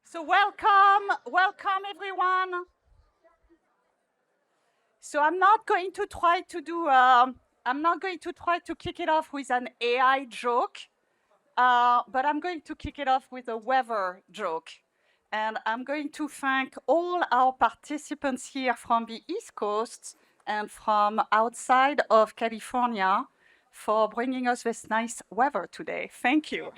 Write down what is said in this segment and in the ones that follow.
So welcome everyone. So I'm not going to try to do. I'm not going to try to kick it off with an AI joke, but I'm going to kick it off with a weather joke, and I'm going to thank all our participants here from the East Coast and from outside of California for bringing us this nice weather today. Thank you.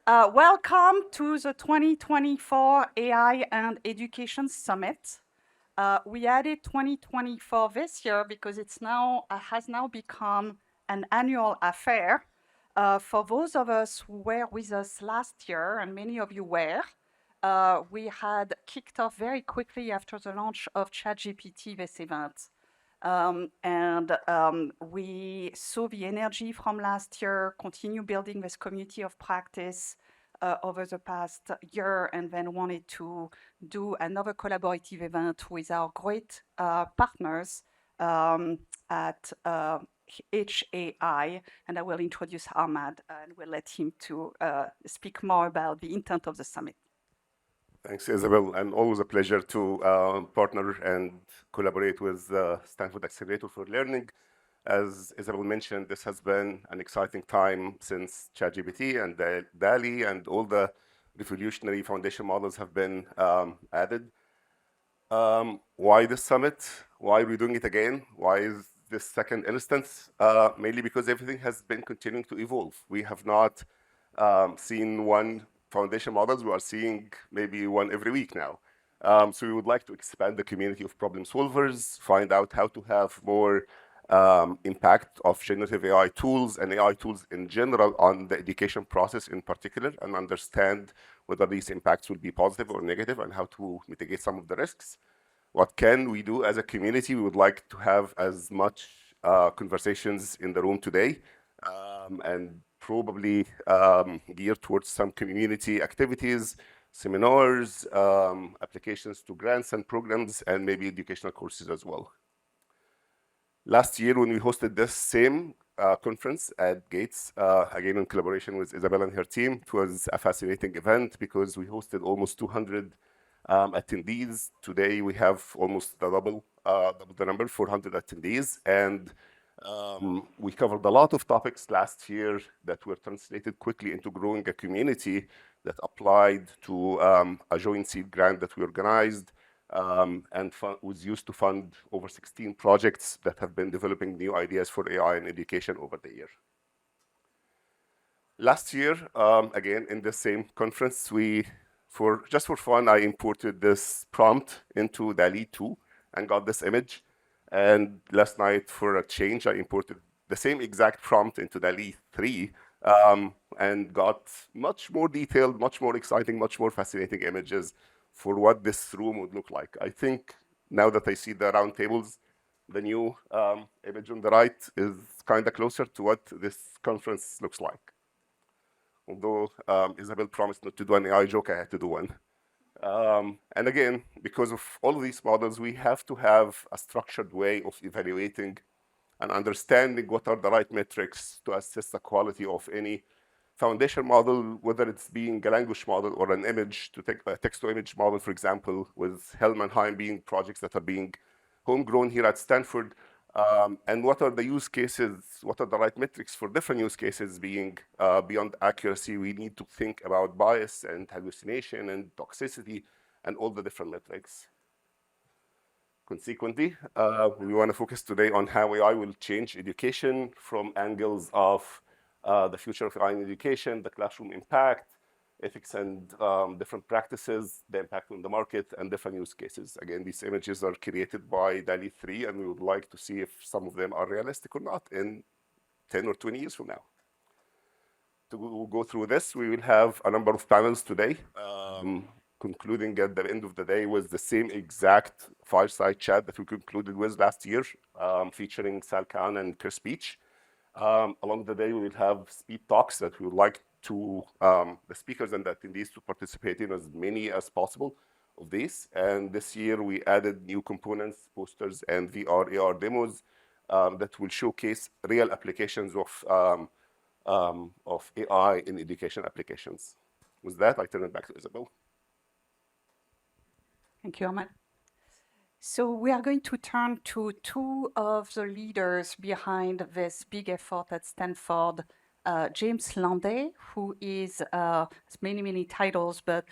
Welcome to the 2024 AI and Education Summit. We added 2024 this year because has now become an annual affair. For those of us who were with us last year, and many of you were, we had kicked off very quickly after the launch of ChatGPT this event. We saw the energy from last year continue building this community of practice over the past year, and then wanted to do another collaborative event with our great partners at HAI, and I will introduce Ahmad and we'll let him to speak more about the intent of the summit. Thanks, Isabel, and always a pleasure to partner and collaborate with Stanford Accelerator for Learning. As Isabel mentioned, this has been an exciting time since ChatGPT and DALL-E and all the revolutionary foundation models have been added. Why this summit? Why are we doing it again? Why is this second instance? Mainly because everything has been continuing to evolve. We have not seen one foundation models, we are seeing maybe one every week now. So we would like to expand the community of problem solvers, find out how to have more impact of generative AI tools and AI tools in general on the education process in particular, and understand whether these impacts will be positive or negative and how to mitigate some of the risks. What can we do as a community? We would like to have as much conversations in the room today, and probably geared towards some community activities, seminars, applications to grants and programs, and maybe educational courses as well. Last year, when we hosted this same conference at Gates, again in collaboration with Isabel and her team, it was a fascinating event because we hosted almost 200 attendees. Today, we have almost double the number, 400 attendees, and we covered a lot of topics last year that were translated quickly into growing a community that applied to a joint seed grant that we organized and was used to fund over 16 projects that have been developing new ideas for AI and education over the year. Last year, again, in the same conference, just for fun, I imported this prompt into DALL-E 2 and got this image. And last night, for a change, I imported the same exact prompt into DALL-E 3 and got much more detailed, much more exciting, much more fascinating images for what this room would look like. I think now that I see the round tables, the new image on the right is kind of closer to what this conference looks like. Although Isabel promised not to do an AI joke, I had to do one. And again, because of all of these models, we have to have a structured way of evaluating and understanding what are the right metrics to assess the quality of any foundation model, whether it's being a language model or an image, to take a text-to-image model, for example, with Helm and Haim being projects that are being homegrown here at Stanford. And what are the use cases, what are the right metrics for different use cases being beyond accuracy? We need to think about bias and hallucination and toxicity and all the different metrics. Consequently, we want to focus today on how AI will change education from angles of the future of AI in education, the classroom impact, ethics and different practices, the impact on the market, and different use cases. Again, these images are created by DALL-E 3, and we would like to see if some of them are realistic or not in 10 or 20 years from now. To go through this, we will have a number of panels today, concluding at the end of the day with the same exact fireside chat that we concluded with last year, featuring Sal Khan and Chris Beach. Along the day, we will have speed talks that we would like to the speakers and the attendees to participate in as many as possible of these. And this year, we added new components, posters, and VR, AR demos that will showcase real applications of AI in education applications. With that, I turn it back to Isabel. Thank you, Ahmed. So we are going to turn to two of the leaders behind this big effort at Stanford, James Landay, who is has many titles, but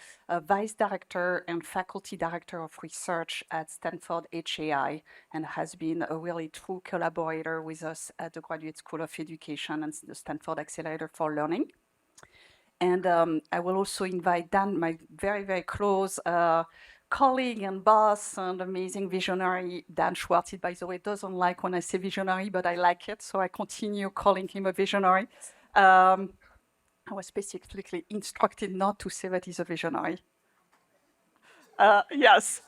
Vice Director and Faculty Director of Research at Stanford HAI, and has been a really true collaborator with us at the Graduate School of Education and the Stanford Accelerator for Learning. And I will also invite Dan, my very close colleague and boss and amazing visionary. Dan Schwartz, by the way, doesn't like when I say visionary, but I like it, so I continue calling him a visionary. I was specifically instructed not to say that he's a visionary. Yes.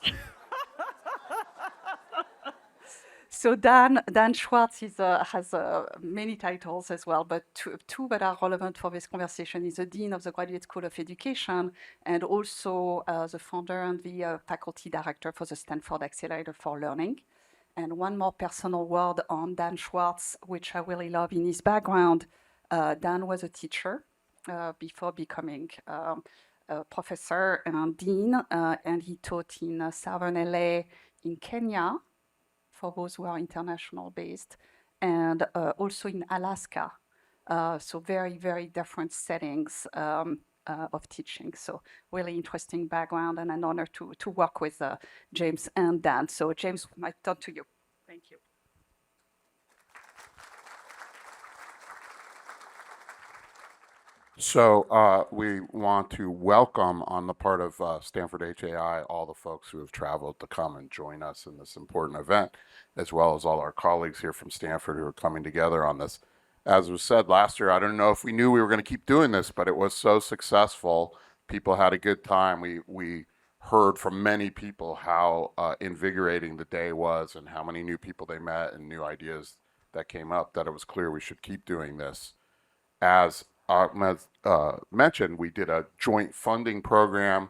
So Dan Schwartz has many titles as well, but two that are relevant for this conversation is the Dean of the Graduate School of Education and also the founder and the faculty director for the Stanford Accelerator for Learning. And one more personal word on Dan Schwartz, which I really love in his background. Dan was a teacher before becoming a professor and dean, and he taught in Southern LA, in Kenya, for those who are international based, and also in Alaska. So very different settings of teaching. So really interesting background and an honor to work with James and Dan. So James, I turn to you. Thank you. So we want to welcome on the part of Stanford HAI all the folks who have traveled to come and join us in this important event, as well as all our colleagues here from Stanford who are coming together on this. As was said last year, I don't know if we knew we were going to keep doing this, but it was so successful. People had a good time. We heard from many people how invigorating the day was and how many new people they met and new ideas that came up, that it was clear we should keep doing this. As Ahmed mentioned, we did a joint funding program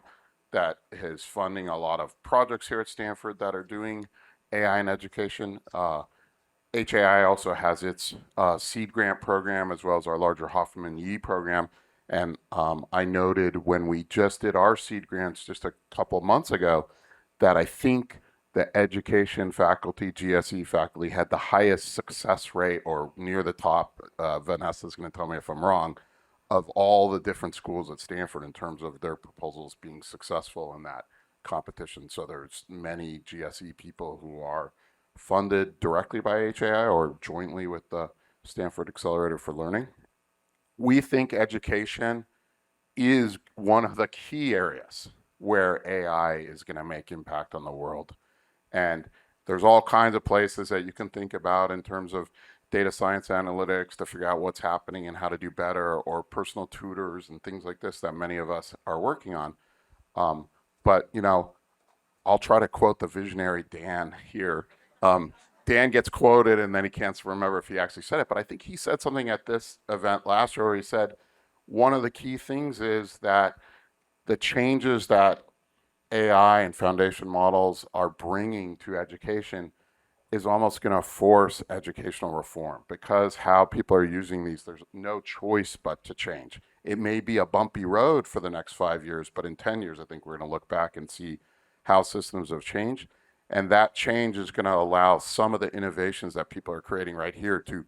that is funding a lot of projects here at Stanford that are doing AI in education. HAI also has its seed grant program as well as our larger Hoffman Yee program. And I noted when we just did our seed grants just a couple months ago that I think the education faculty, GSE faculty, had the highest success rate or near the top. Vanessa's going to tell me if I'm wrong, of all the different schools at Stanford in terms of their proposals being successful in that competition. So there's many GSE people who are funded directly by HAI or jointly with the Stanford Accelerator for Learning. We think education is one of the key areas where AI is going to make impact on the world. And there's all kinds of places that you can think about in terms of data science analytics to figure out what's happening and how to do better, or personal tutors and things like this that many of us are working on. But, you know, I'll try to quote the visionary Dan here. Dan gets quoted and then he can't remember if he actually said it, but I think he said something at this event last year where he said, one of the key things is that the changes that AI and foundation models are bringing to education is almost going to force educational reform, because how people are using these, there's no choice but to change. It may be a bumpy road for the next 5 years, but in 10 years, I think we're going to look back and see how systems have changed. And that change is going to allow some of the innovations that people are creating right here to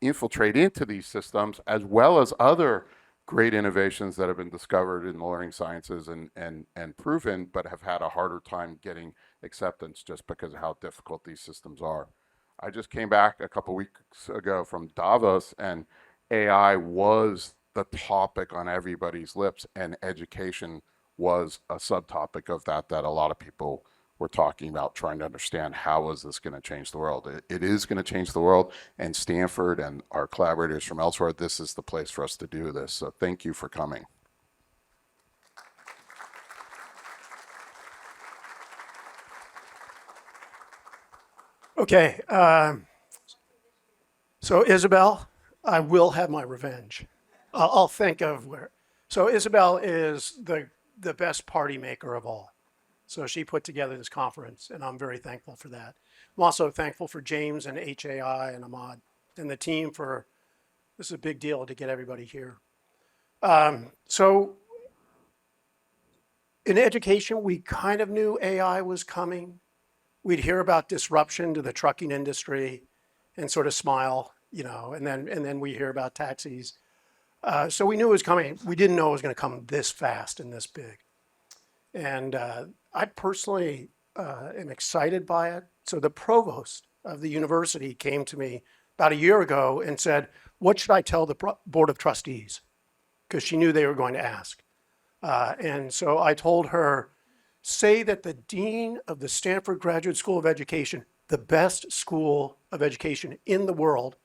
infiltrate into these systems, as well as other great innovations that have been discovered in the learning sciences and proven, but have had a harder time getting acceptance just because of how difficult these systems are. I just came back a couple weeks ago from Davos, and AI was the topic on everybody's lips, and education was a subtopic of that a lot of people were talking about, trying to understand how is this going to change the world. It is going to change the world, and Stanford and our collaborators from elsewhere, this is the place for us to do this. So thank you for coming. Okay, so Isabel, I will have my revenge. I'll think of where. So Isabel is the best party maker of all. So she put together this conference, and I'm very thankful for that. I'm also thankful for James and HAI and Ahmad and the team for, this is a big deal to get everybody here. So in education, we kind of knew AI was coming. We'd hear about disruption to the trucking industry and sort of smile, you know, and then we hear about taxis. So we knew it was coming. We didn't know it was going to come this fast and this big. And I personally am excited by it. So the provost of the university came to me about a year ago and said, "What should I tell the board of trustees?" Because she knew they were going to ask. And so I told her, say that the dean of the Stanford Graduate School of Education, the best school of education in the world,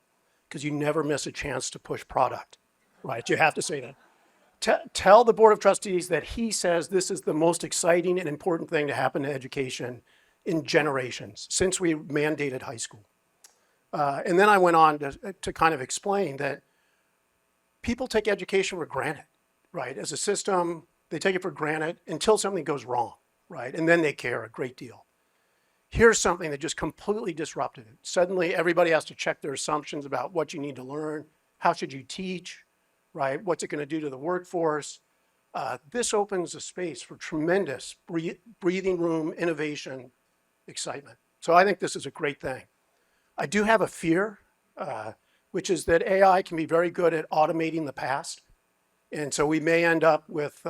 because you never miss a chance to push product, right? You have to say that. Tell the board of trustees that he says this is the most exciting and important thing to happen to education in generations since we mandated high school. And then I went on to kind of explain that people take education for granted, right? As a system, they take it for granted until something goes wrong, right? And then they care a great deal. Here's something that just completely disrupted it. Suddenly, everybody has to check their assumptions about what you need to learn, how should you teach, right? What's it going to do to the workforce? This opens a space for tremendous breathing room, innovation, excitement. So I think this is a great thing. I do have a fear, which is that AI can be very good at automating the past. And so we may end up with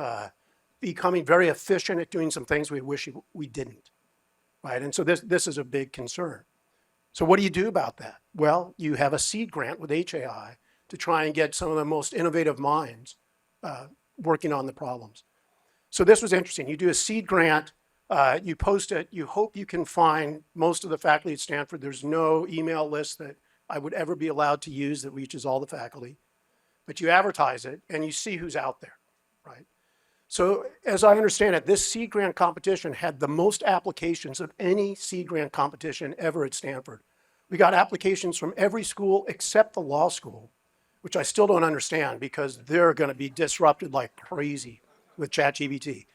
becoming very efficient at doing some things we wish we didn't, right? And so this is a big concern. So what do you do about that? Well, you have a seed grant with HAI to try and get some of the most innovative minds working on the problems. So this was interesting. You do a seed grant, you post it, you hope you can find most of the faculty at Stanford. There's no email list that I would ever be allowed to use that reaches all the faculty. But you advertise it and you see who's out there, right? So as I understand it, this seed grant competition had the most applications of any seed grant competition ever at Stanford. We got applications from every school except the law school, which I still don't understand because they're going to be disrupted like crazy with ChatGPT.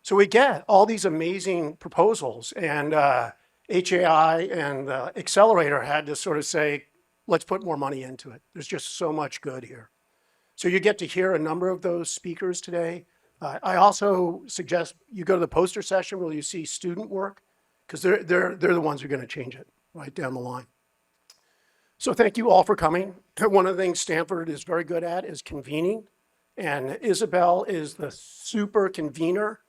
So we get all these amazing proposals, and HAI and the accelerator had to sort of say, let's put more money into it. There's just so much good here. So you get to hear a number of those speakers today. I also suggest you go to the poster session where you see student work, because they're the ones who are going to change it right down the line. So thank you all for coming. One of the things Stanford is very good at is convening, and Isabel is the super convener,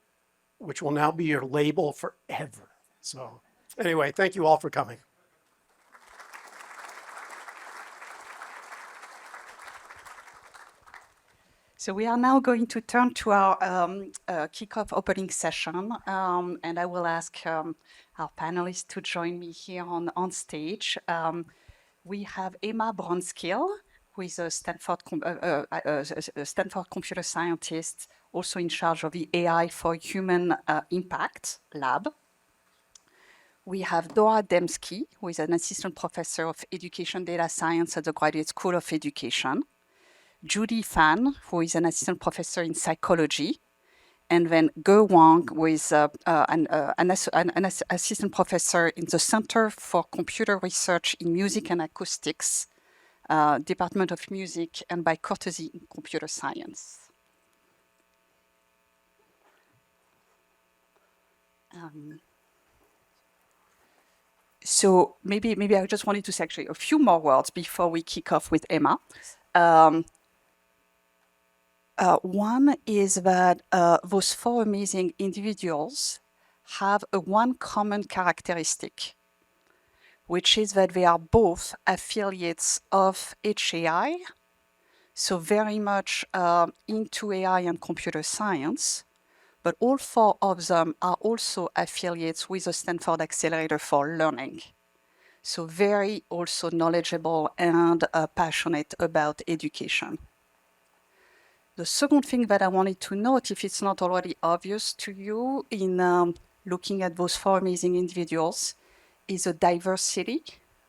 which will now be your label forever. So anyway, thank you all for coming. So we are now going to turn to our kickoff opening session, and I will ask our panelists to join me here on stage. We have Emma Bronskill, who is a Stanford computer scientist, also in charge of the AI for Human Impact Lab. We have Dora Demski, who is an assistant professor of education data science at the Graduate School of Education. Judy Fan, who is an assistant professor in psychology, and then Ge Wang, who is an assistant professor in the Center for Computer Research in Music and Acoustics, Department of Music, and by courtesy in computer science. So maybe I just wanted to say actually a few more words before we kick off with Emma. One is that those four amazing individuals have one common characteristic, which is that they are both affiliates of HAI, so very much into AI and computer science, but all four of them are also affiliates with the Stanford Accelerator for Learning. So very also knowledgeable and passionate about education. The second thing that I wanted to note, if it's not already obvious to you in looking at those four amazing individuals, is the diversity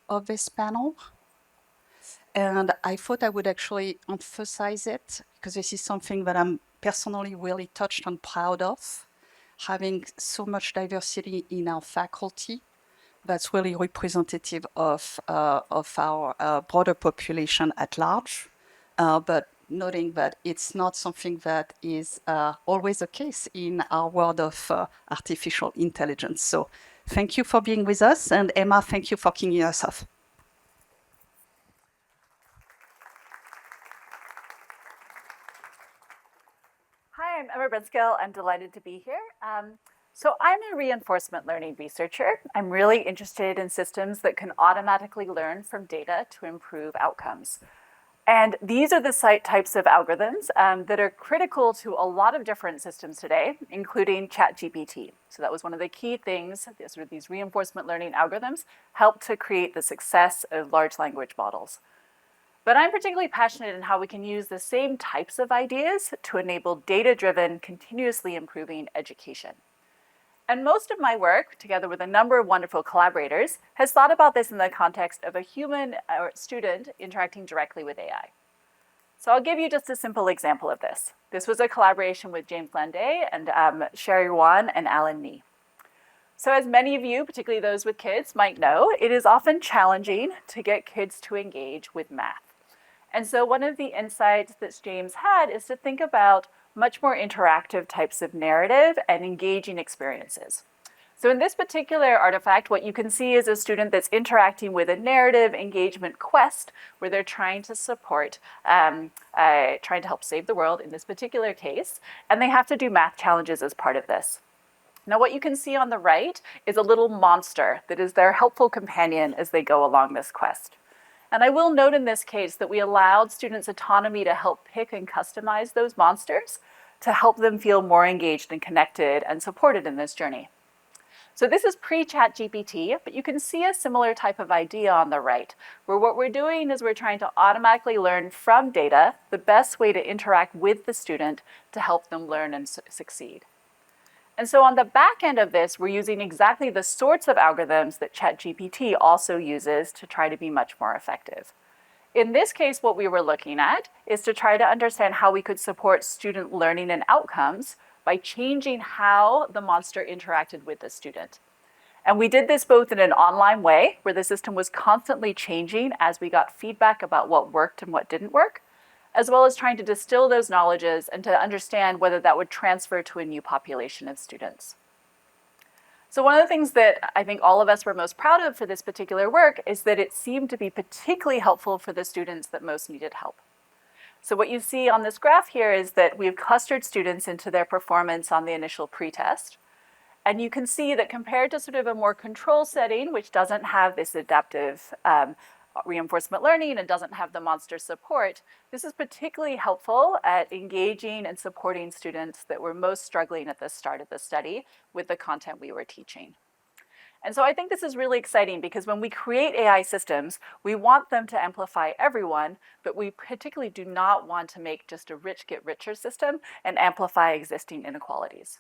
of this panel. And I thought I would actually emphasize it because this is something that I'm personally really touched and proud of, having so much diversity in our faculty. That's really representative of our broader population at large. But noting that it's not something that is always the case in our world of artificial intelligence. So thank you for being with us. And Emma, thank you for kicking us off. Hi, I'm Emma Brenskill. I'm delighted to be here. So I'm a reinforcement learning researcher. I'm really interested in systems that can automatically learn from data to improve outcomes. And these are the types of algorithms that are critical to a lot of different systems today, including ChatGPT. So that was one of the key things, these reinforcement learning algorithms help to create the success of large language models. But I'm particularly passionate in how we can use the same types of ideas to enable data-driven, continuously improving education. And most of my work, together with a number of wonderful collaborators, has thought about this in the context of a human or student interacting directly with AI. So I'll give you just a simple example of this. This was a collaboration with James Landé and Sherry Wan and Alan Nee. So as many of you, particularly those with kids, might know, it is often challenging to get kids to engage with math. And so one of the insights that James had is to think about much more interactive types of narrative and engaging experiences. So in this particular artifact, what you can see is a student that's interacting with a narrative engagement quest where they're trying to support, trying to help save the world in this particular case, and they have to do math challenges as part of this. Now what you can see on the right is a little monster that is their helpful companion as they go along this quest. And I will note in this case that we allowed students autonomy to help pick and customize those monsters to help them feel more engaged and connected and supported in this journey. So this is pre-ChatGPT, but you can see a similar type of idea on the right, where what we're doing is we're trying to automatically learn from data the best way to interact with the student to help them learn and succeed. And so on the back end of this, we're using exactly the sorts of algorithms that ChatGPT also uses to try to be much more effective. In this case, what we were looking at is to try to understand how we could support student learning and outcomes by changing how the monster interacted with the student. And we did this both in an online way, where the system was constantly changing as we got feedback about what worked and what didn't work, as well as trying to distill those knowledges and to understand whether that would transfer to a new population of students. So one of the things that I think all of us were most proud of for this particular work is that it seemed to be particularly helpful for the students that most needed help. So what you see on this graph here is that we've clustered students into their performance on the initial pretest. And you can see that compared to sort of a more control setting, which doesn't have this adaptive reinforcement learning and doesn't have the monster support, this is particularly helpful at engaging and supporting students that were most struggling at the start of the study with the content we were teaching. And so I think this is really exciting because when we create AI systems, we want them to amplify everyone, but we particularly do not want to make just a rich get richer system and amplify existing inequalities.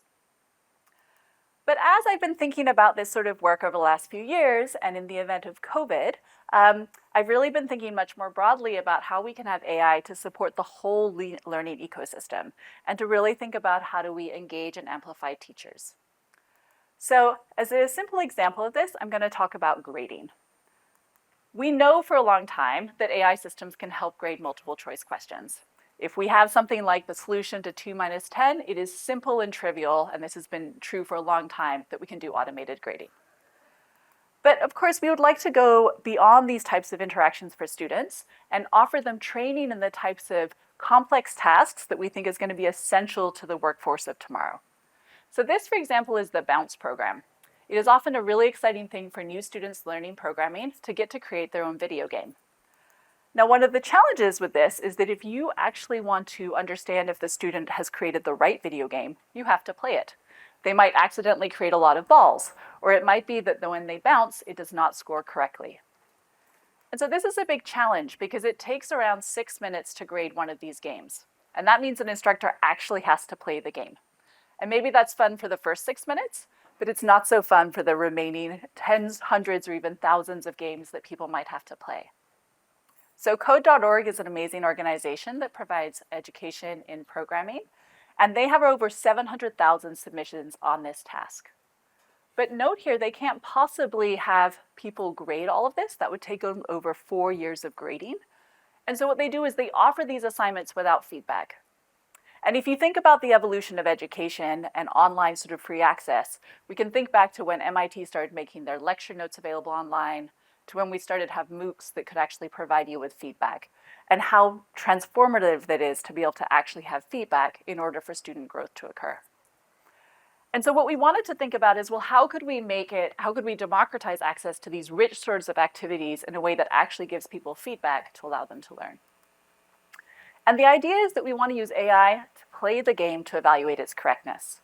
But as I've been thinking about this sort of work over the last few years, and in the event of COVID, I've really been thinking much more broadly about how we can have AI to support the whole learning ecosystem, and to really think about how do we engage and amplify teachers. So as a simple example of this, I'm going to talk about grading. We know for a long time that AI systems can help grade multiple choice questions. If we have something like the solution to 2 minus 10, it is simple and trivial, and this has been true for a long time, that we can do automated grading. But of course, we would like to go beyond these types of interactions for students and offer them training in the types of complex tasks that we think is going to be essential to the workforce of tomorrow. So this, for example, is the Bounce program. It is often a really exciting thing for new students learning programming to get to create their own video game. Now, one of the challenges with this is that if you actually want to understand if the student has created the right video game, you have to play it. They might accidentally create a lot of balls, or it might be that when they bounce, it does not score correctly. And so this is a big challenge because it takes around 6 minutes to grade one of these games. And that means an instructor actually has to play the game. And maybe that's fun for the first 6 minutes, but it's not so fun for the remaining tens, hundreds, or even thousands of games that people might have to play. So Code.org is an amazing organization that provides education in programming, and they have over 700,000 submissions on this task. But note here, they can't possibly have people grade all of this. That would take them over 4 years of grading. And so what they do is they offer these assignments without feedback. And if you think about the evolution of education and online sort of free access, we can think back to when MIT started making their lecture notes available online, to when we started to have MOOCs that could actually provide you with feedback, and how transformative that is to be able to actually have feedback in order for student growth to occur. And so what we wanted to think about is, well, how could we democratize access to these rich sorts of activities in a way that actually gives people feedback to allow them to learn? And the idea is that we want to use AI to play the game to evaluate its correctness.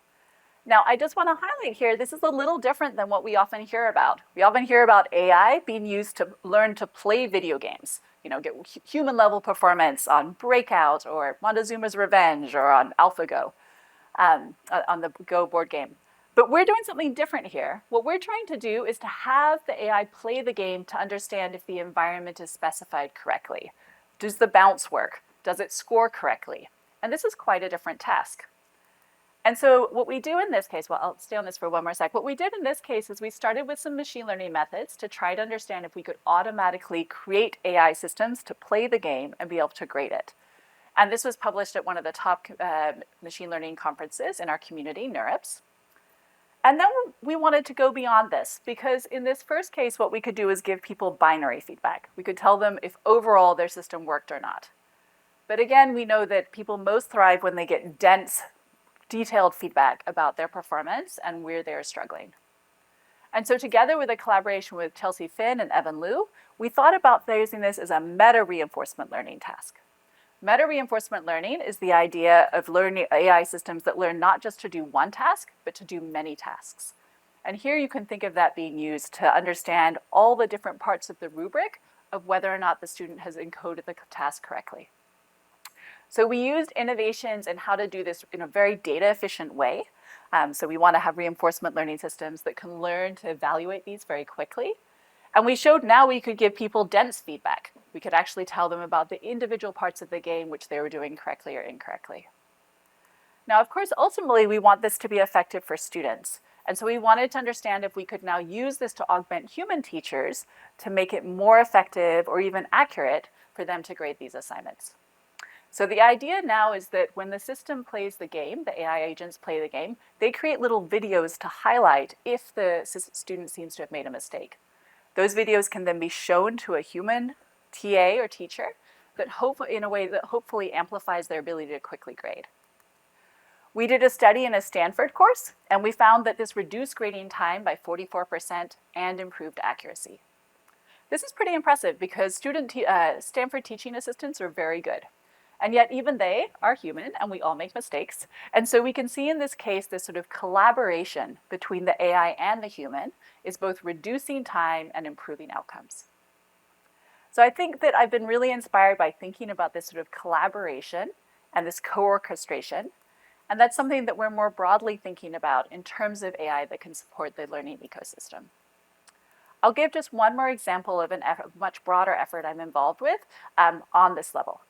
Now, I just want to highlight here, this is a little different than what we often hear about. We often hear about AI being used to learn to play video games, get human level performance on Breakout or Montezuma's Revenge or on AlphaGo, on the Go board game. But we're doing something different here. What we're trying to do is to have the AI play the game to understand if the environment is specified correctly. Does the bounce work? Does it score correctly? And this is quite a different task. And so what we do in this case, well, I'll stay on this for one more sec. What we did in this case is we started with some machine learning methods to try to understand if we could automatically create AI systems to play the game and be able to grade it. And this was published at one of the top machine learning conferences in our community, NeurIPS. And then we wanted to go beyond this, because in this first case, what we could do is give people binary feedback. We could tell them if overall their system worked or not. But again, we know that people most thrive when they get dense, detailed feedback about their performance and where they're struggling. And so together with a collaboration with Chelsea Finn and Evan Liu, we thought about using this as a meta-reinforcement learning task. Meta-reinforcement learning is the idea of learning AI systems that learn not just to do one task, but to do many tasks. And here you can think of that being used to understand all the different parts of the rubric of whether or not the student has encoded the task correctly. So we used innovations in how to do this in a very data efficient way. So we want to have reinforcement learning systems that can learn to evaluate these very quickly. And we showed now we could give people dense feedback. We could actually tell them about the individual parts of the game which they were doing correctly or incorrectly. Now, of course, ultimately, we want this to be effective for students. And so we wanted to understand if we could now use this to augment human teachers to make it more effective or even accurate for them to grade these assignments. So the idea now is that when the system plays the game, the AI agents play the game, they create little videos to highlight if the student seems to have made a mistake. Those videos can then be shown to a human TA or teacher that in a way that hopefully amplifies their ability to quickly grade. We did a study in a Stanford course, and we found that this reduced grading time by 44% and improved accuracy. This is pretty impressive because Stanford teaching assistants are very good. And yet even they are human and we all make mistakes. And so we can see in this case, this sort of collaboration between the AI and the human is both reducing time and improving outcomes. So I think that I've been really inspired by thinking about this sort of collaboration and this co-orchestration. And that's something that we're more broadly thinking about in terms of AI that can support the learning ecosystem. I'll give just one more example of a much broader effort I'm involved with on this level.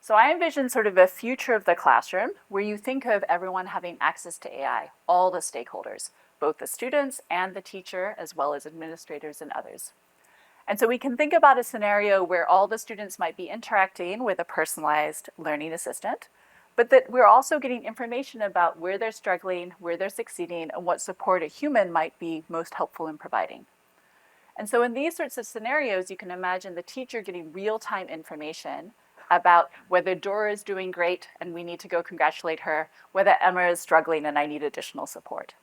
So I envision sort of a future of the classroom where you think of everyone having access to AI, all the stakeholders, both the students and the teacher, as well as administrators and others. And so we can think about a scenario where all the students might be interacting with a personalized learning assistant, but that we're also getting information about where they're struggling, where they're succeeding, and what support a human might be most helpful in providing. And so in these sorts of scenarios, you can imagine the teacher getting real-time information about whether Dora is doing great and we need to go congratulate her, whether Emma is struggling and I need additional support.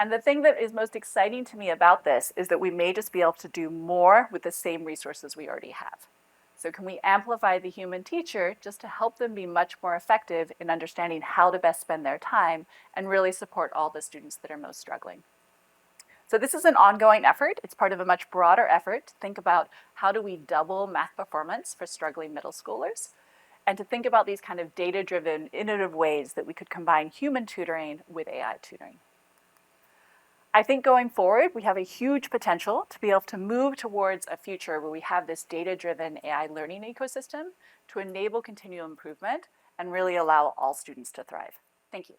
And the thing that is most exciting to me about this is that we may just be able to do more with the same resources we already have. So can we amplify the human teacher just to help them be much more effective in understanding how to best spend their time and really support all the students that are most struggling? So this is an ongoing effort. It's part of a much broader effort to think about how do we double math performance for struggling middle schoolers, and to think about these kind of data-driven, innovative ways that we could combine human tutoring with AI tutoring. I think going forward, we have a huge potential to be able to move towards a future where we have this data-driven AI learning ecosystem to enable continual improvement and really allow all students to thrive. Thank you.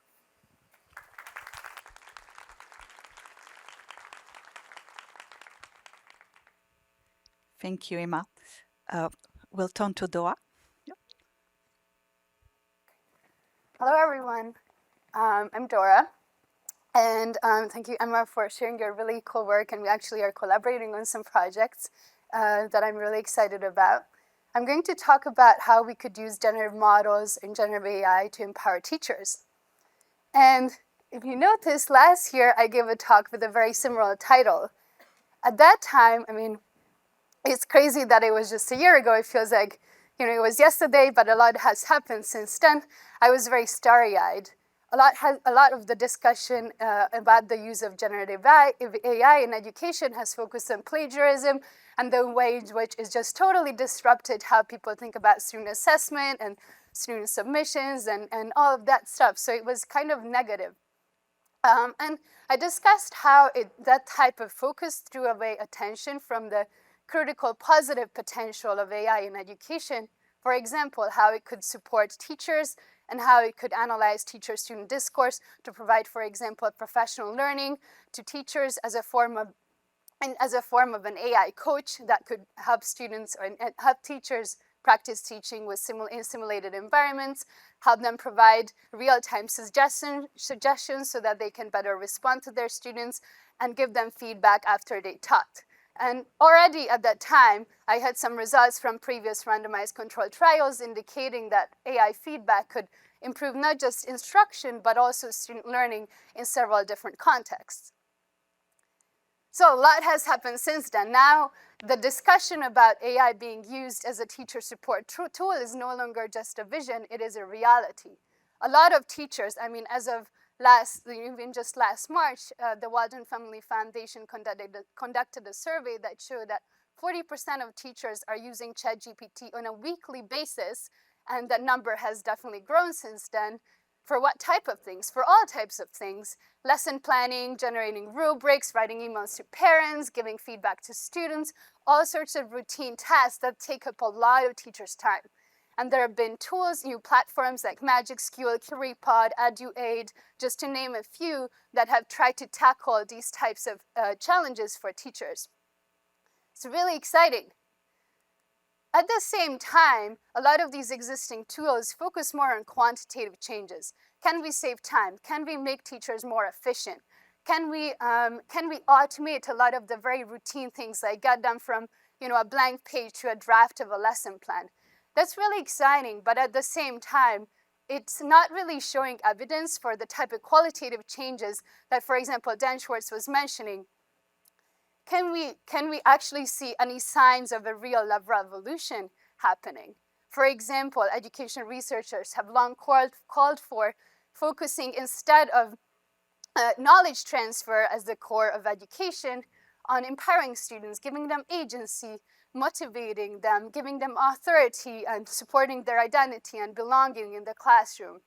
Thank you, Emma. we'll turn to Dora. Hello, everyone. I'm Dora. And thank you, Emma, for sharing your really cool work. And we actually are collaborating on some projects that I'm really excited about. I'm going to talk about how we could use generative models and generative AI to empower teachers. And if you notice, last year I gave a talk with a very similar title. At that time, I mean, it's crazy that it was just a year ago. It feels like, it was yesterday, but a lot has happened since then. I was very starry-eyed. A lot of the discussion about the use of generative AI in education has focused on plagiarism and the way in which it's just totally disrupted how people think about student assessment and student submissions and all of that stuff. So it was kind of negative. And I discussed how that type of focus drew away attention from the critical positive potential of AI in education. For example, how it could support teachers and how it could analyze teacher-student discourse to provide, for example, professional learning to teachers as a form of an AI coach that could help students and help teachers practice teaching in simulated environments, help them provide real-time suggestions so that they can better respond to their students and give them feedback after they taught. And already at that time, I had some results from previous randomized controlled trials indicating that AI feedback could improve not just instruction, but also student learning in several different contexts. So a lot has happened since then. Now, the discussion about AI being used as a teacher support tool is no longer just a vision, it is a reality. A lot of teachers, I mean, as of even just last March, the Walden Family Foundation conducted a survey that showed that 40% of teachers are using ChatGPT on a weekly basis, and that number has definitely grown since then. For what type of things? For all types of things. Lesson planning, generating rubrics, writing emails to parents, giving feedback to students, all sorts of routine tasks that take up a lot of teachers' time. And there have been tools, new platforms like MagicSQL, CurryPod, EduAid, just to name a few, that have tried to tackle these types of challenges for teachers. It's really exciting. At the same time, a lot of these existing tools focus more on quantitative changes. Can we save time? Can we make teachers more efficient? Can we automate a lot of the very routine things like get them from a blank page to a draft of a lesson plan? That's really exciting, but at the same time, it's not really showing evidence for the type of qualitative changes that, for example, Dan Schwartz was mentioning. Can we actually see any signs of a real revolution happening? For example, education researchers have long called for focusing instead of knowledge transfer as the core of education on empowering students, giving them agency, motivating them, giving them authority, and supporting their identity and belonging in the classroom.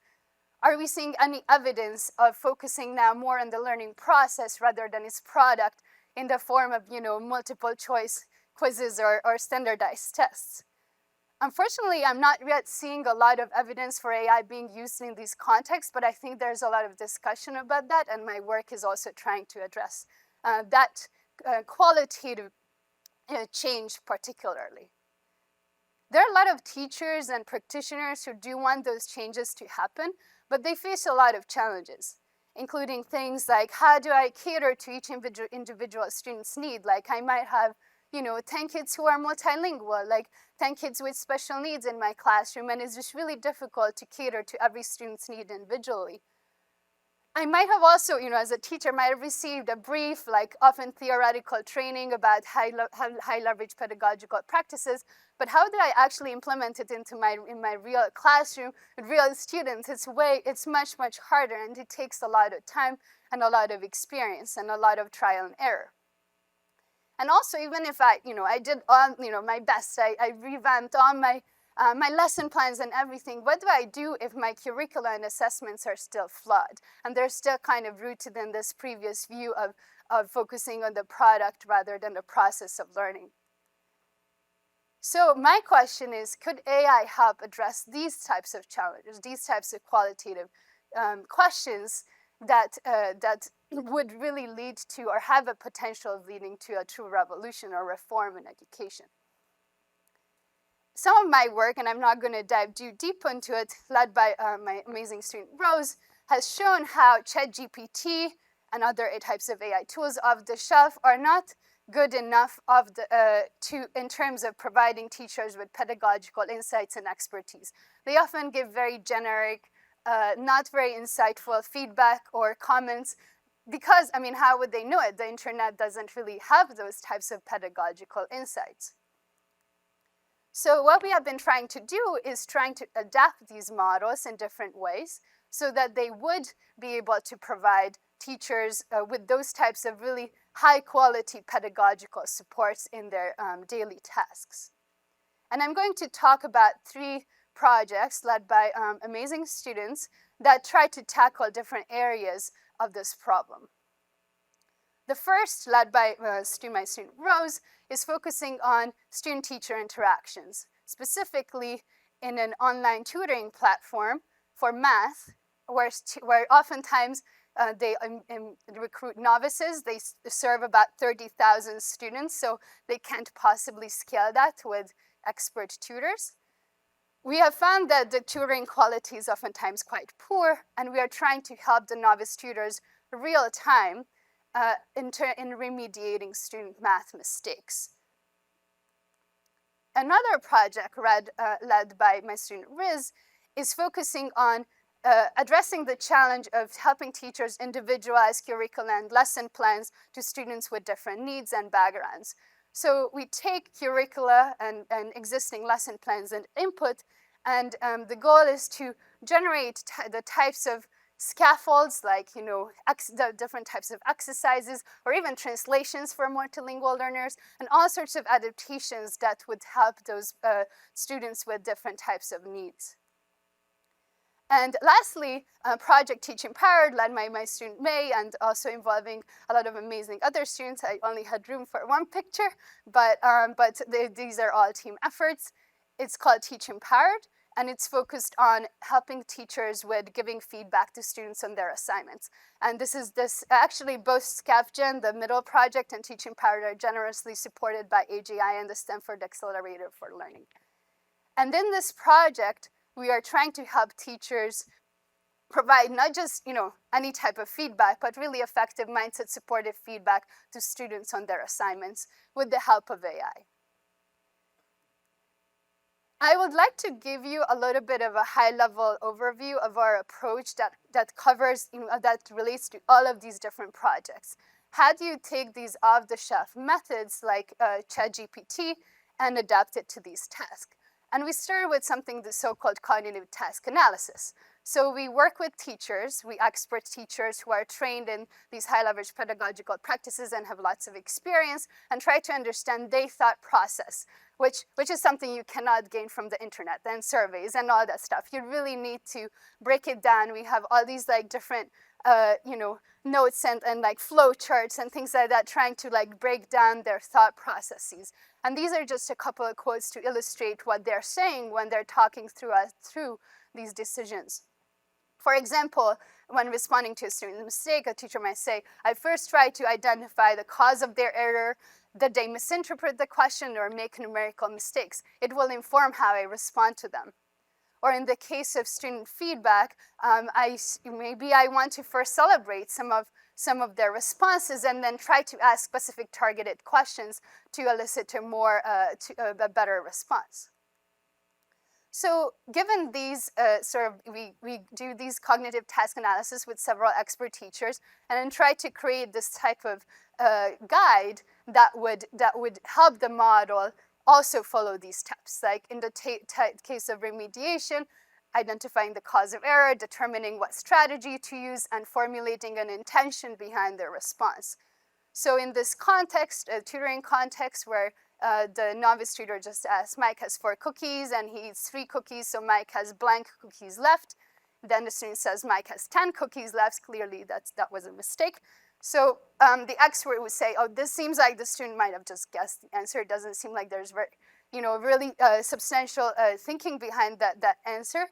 Are we seeing any evidence of focusing now more on the learning process rather than its product in the form of multiple choice quizzes or standardized tests? Unfortunately, I'm not yet seeing a lot of evidence for AI being used in these contexts, but I think there's a lot of discussion about that, and my work is also trying to address that qualitative change particularly. There are a lot of teachers and practitioners who do want those changes to happen, but they face a lot of challenges, including things like, how do I cater to each individual student's need? Like, I might have 10 kids who are multilingual, like 10 kids with special needs in my classroom, and it's just really difficult to cater to every student's need individually. I might have also, as a teacher, might have received a brief, like often theoretical training about high leverage pedagogical practices, but how did I actually implement it in my real classroom with real students? It's much, much harder, and it takes a lot of time and a lot of experience and a lot of trial and error. And also, even if I did all, my best, I revamped all my lesson plans and everything, what do I do if my curricula and assessments are still flawed? And they're still kind of rooted in this previous view of focusing on the product rather than the process of learning. So my question is, could AI help address these types of challenges, these types of qualitative questions that would really lead to or have a potential of leading to a true revolution or reform in education? some of my work, and I'm not going to dive too deep into it, led by my amazing student Rose, has shown how ChatGPT and other types of AI tools off the shelf are not good enough in terms of providing teachers with pedagogical insights and expertise. They often give very generic, not very insightful feedback or comments because, I mean, how would they know it? The internet doesn't really have those types of pedagogical insights. So what we have been trying to do is trying to adapt these models in different ways so that they would be able to provide teachers with those types of really high quality pedagogical supports in their daily tasks. And I'm going to talk about 3 projects led by amazing students that try to tackle different areas of this problem. The first, led by my student Rose, is focusing on student-teacher interactions, specifically in an online tutoring platform for math, where oftentimes they recruit novices. They serve about 30,000 students, so they can't possibly scale that with expert tutors. We have found that the tutoring quality is oftentimes quite poor, and we are trying to help the novice tutors real time in remediating student math mistakes. Another project led by my student Riz is focusing on addressing the challenge of helping teachers individualize curriculum and lesson plans to students with different needs and backgrounds. So we take curricula and existing lesson plans and input, and the goal is to generate the types of scaffolds, like, you know, the different types of exercises, or even translations for multilingual learners, and all sorts of adaptations that would help those students with different types of needs. And lastly, Project Teach Empowered, led by my student May, and also involving a lot of amazing other students. I only had room for one picture, but these are all team efforts. It's called Teach Empowered, and it's focused on helping teachers with giving feedback to students on their assignments. And actually both SCAFGEN, the middle project, and Teach Empowered are generously supported by AGI and the Stanford Accelerator for Learning. And in this project, we are trying to help teachers provide not just, you know, any type of feedback, but really effective mindset supportive feedback to students on their assignments with the help of AI. I would like to give you a little bit of a high-level overview of our approach that covers, you know, that relates to all of these different projects. How do you take these off-the-shelf methods like ChatGPT and adapt it to these tasks? And we started with something, the so-called cognitive task analysis. So we work with teachers, expert teachers who are trained in these high-leverage pedagogical practices and have lots of experience, and try to understand their thought process, which is something you cannot gain from the internet and surveys and all that stuff. You really need to break it down. We have all these like different notes and like flow charts and things like that, trying to like break down their thought processes. And these are just a couple of quotes to illustrate what they're saying when they're talking through these decisions. For example, when responding to a student's mistake, a teacher might say, I first try to identify the cause of their error, that they misinterpret the question or make numerical mistakes. It will inform how I respond to them. Or in the case of student feedback, maybe I want to first celebrate some of their responses and then try to ask specific targeted questions to elicit a better response. So given these we do these cognitive task analysis with several expert teachers, and then try to create this type of guide that would help the model also follow these steps. Like in the case of remediation, identifying the cause of error, determining what strategy to use, and formulating an intention behind their response. So in this context, a tutoring context where the novice tutor just asks, Mike has 4 cookies and he eats 3 cookies, so Mike has blank cookies left. Then the student says Mike has 10 cookies left. Clearly that was a mistake. So the expert would say, oh, this seems like the student might have just guessed the answer. It doesn't seem like there's really substantial thinking behind that answer.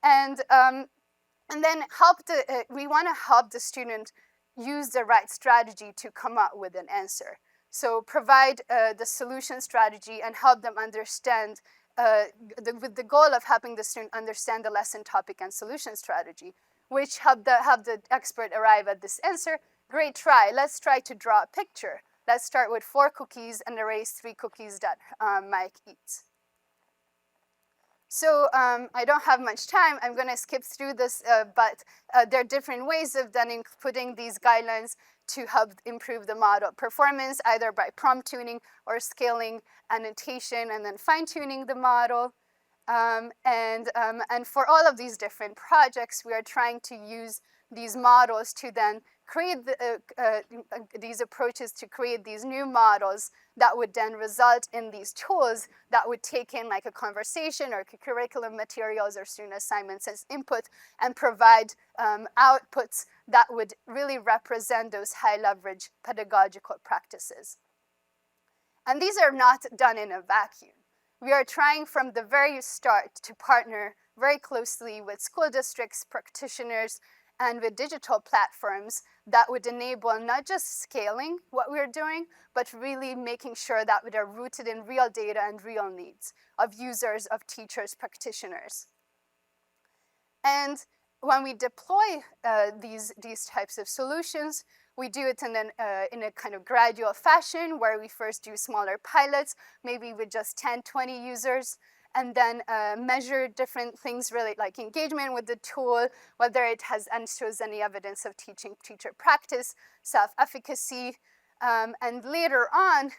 And then we want to help the student use the right strategy to come up with an answer. So provide the solution strategy and help them understand with the goal of helping the student understand the lesson topic and solution strategy, which help the expert arrive at this answer. Great try. Let's try to draw a picture. Let's start with 4 cookies and erase 3 cookies that Mike eats. So I don't have much time. I'm going to skip through this, but there are different ways of then including these guidelines to help improve the model performance, either by prompt tuning or scaling annotation and then fine-tuning the model. And for all of these different projects, we are trying to use these models to then create these approaches to create these new models that would then result in these tools that would take in like a conversation or curriculum materials or student assignments as input and provide outputs that would really represent those high leverage pedagogical practices. And these are not done in a vacuum. We are trying from the very start to partner very closely with school districts, practitioners, and with digital platforms that would enable not just scaling what we're doing, but really making sure that they're rooted in real data and real needs of users, of teachers, practitioners. And when we deploy these types of solutions, we do it in a kind of gradual fashion where we first do smaller pilots, maybe with just 10, 20 users, and then measure different things really like engagement with the tool, whether it has and shows any evidence of teacher practice, self-efficacy. And later on,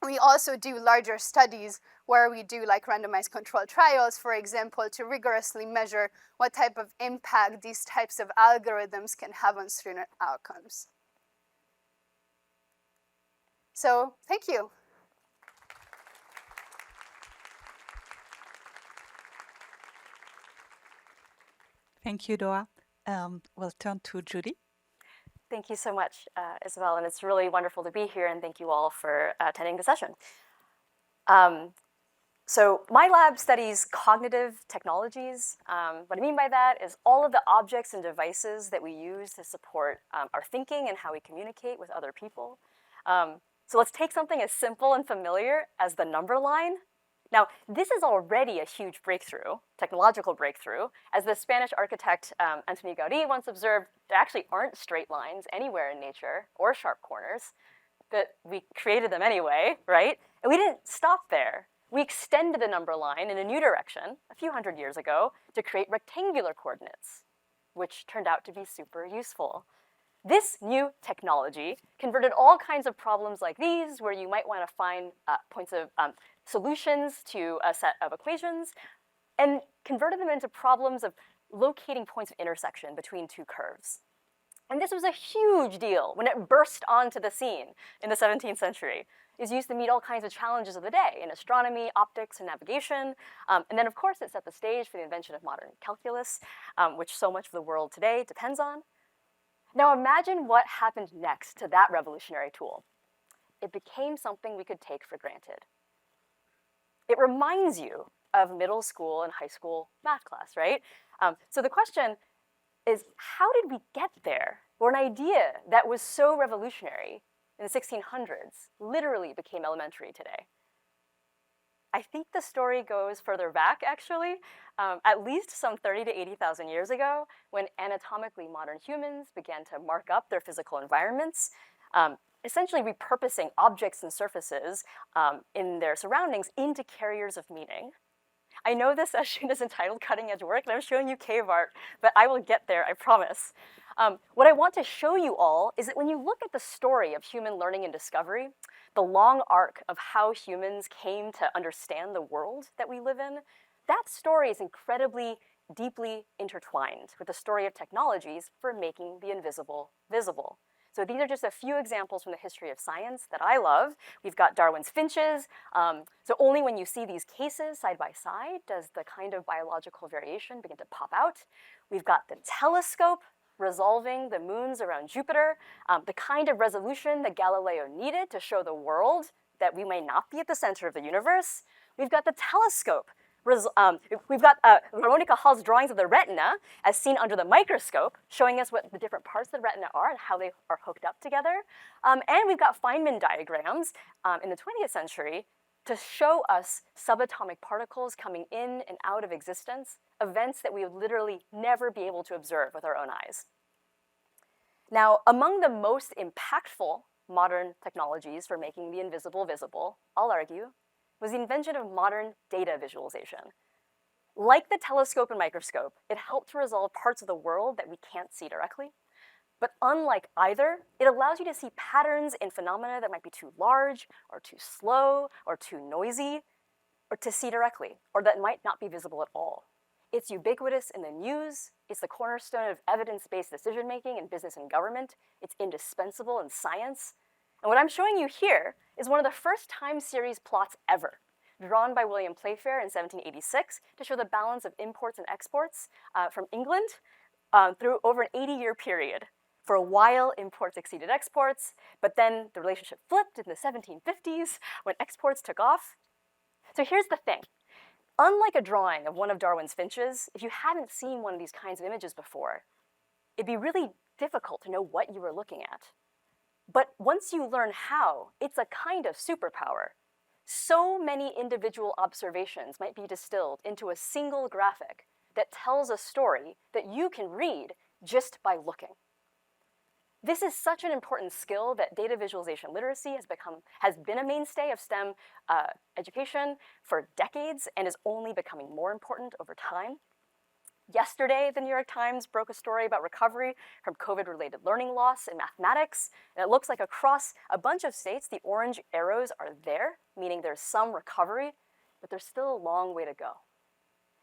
we also do larger studies where we do like randomized controlled trials, for example, to rigorously measure what type of impact these types of algorithms can have on student outcomes. So thank you. Thank you, Dora. We'll turn to Judy. Thank you so much, Isabel, and it's really wonderful to be here, and thank you all for attending the session. So my lab studies cognitive technologies. What I mean by that is all of the objects and devices that we use to support our thinking and how we communicate with other people. So let's take something as simple and familiar as the number line. Now, this is already a huge breakthrough, technological breakthrough. As the Spanish architect Antoni Gaudí once observed, there actually aren't straight lines anywhere in nature or sharp corners, but we created them anyway, right? And we didn't stop there. We extended the number line in a new direction a few hundred years ago to create rectangular coordinates, which turned out to be super useful. This new technology converted all kinds of problems like these, where you might want to find points of solutions to a set of equations, and converted them into problems of locating points of intersection between two curves. And this was a huge deal when it burst onto the scene in the 17th century. It was used to meet all kinds of challenges of the day in astronomy, optics, and navigation. And then, of course, it set the stage for the invention of modern calculus, which so much of the world today depends on. Now imagine what happened next to that revolutionary tool. It became something we could take for granted. It reminds you of middle school and high school math class, right? So the question is, how did we get there? Where an idea that was so revolutionary in the 1600s literally became elementary today. I think the story goes further back, actually, at least some 30 to 80,000 years ago, when anatomically modern humans began to mark up their physical environments, essentially repurposing objects and surfaces in their surroundings into carriers of meaning. I know this session is entitled Cutting Edge Work, and I'm showing you cave art, but I will get there, I promise. What I want to show you all is that when you look at the story of human learning and discovery, the long arc of how humans came to understand the world that we live in, that story is incredibly deeply intertwined with the story of technologies for making the invisible visible. So these are just a few examples from the history of science that I love. We've got Darwin's finches. So only when you see these cases side by side does the kind of biological variation begin to pop out. We've got the telescope resolving the moons around Jupiter, the kind of resolution that Galileo needed to show the world that we may not be at the center of the universe. We've got the telescope. We've got Veronica Hall's drawings of the retina as seen under the microscope, showing us what the different parts of the retina are and how they are hooked up together. And we've got Feynman diagrams in the 20th century to show us subatomic particles coming in and out of existence, events that we would literally never be able to observe with our own eyes. Now, among the most impactful modern technologies for making the invisible visible, I'll argue, was the invention of modern data visualization. Like the telescope and microscope, it helped to resolve parts of the world that we can't see directly. But unlike either, it allows you to see patterns in phenomena that might be too large, or too slow, or too noisy, or to see directly, or that might not be visible at all. It's ubiquitous in the news, it's the cornerstone of evidence-based decision-making in business and government, it's indispensable in science. And what I'm showing you here is one of the first time series plots ever, drawn by William Playfair in 1786 to show the balance of imports and exports from England through over an 80-year period. For a while, imports exceeded exports, but then the relationship flipped in the 1750s when exports took off. So here's the thing. Unlike a drawing of one of Darwin's finches, if you haven't seen one of these kinds of images before, it'd be really difficult to know what you were looking at. But once you learn how, it's a kind of superpower. So many individual observations might be distilled into a single graphic that tells a story that you can read just by looking. This is such an important skill that data visualization literacy has been a mainstay of STEM education for decades and is only becoming more important over time. Yesterday, the New York Times broke a story about recovery from COVID-related learning loss in mathematics, and it looks like across a bunch of states, the orange arrows are there, meaning there's some recovery, but there's still a long way to go.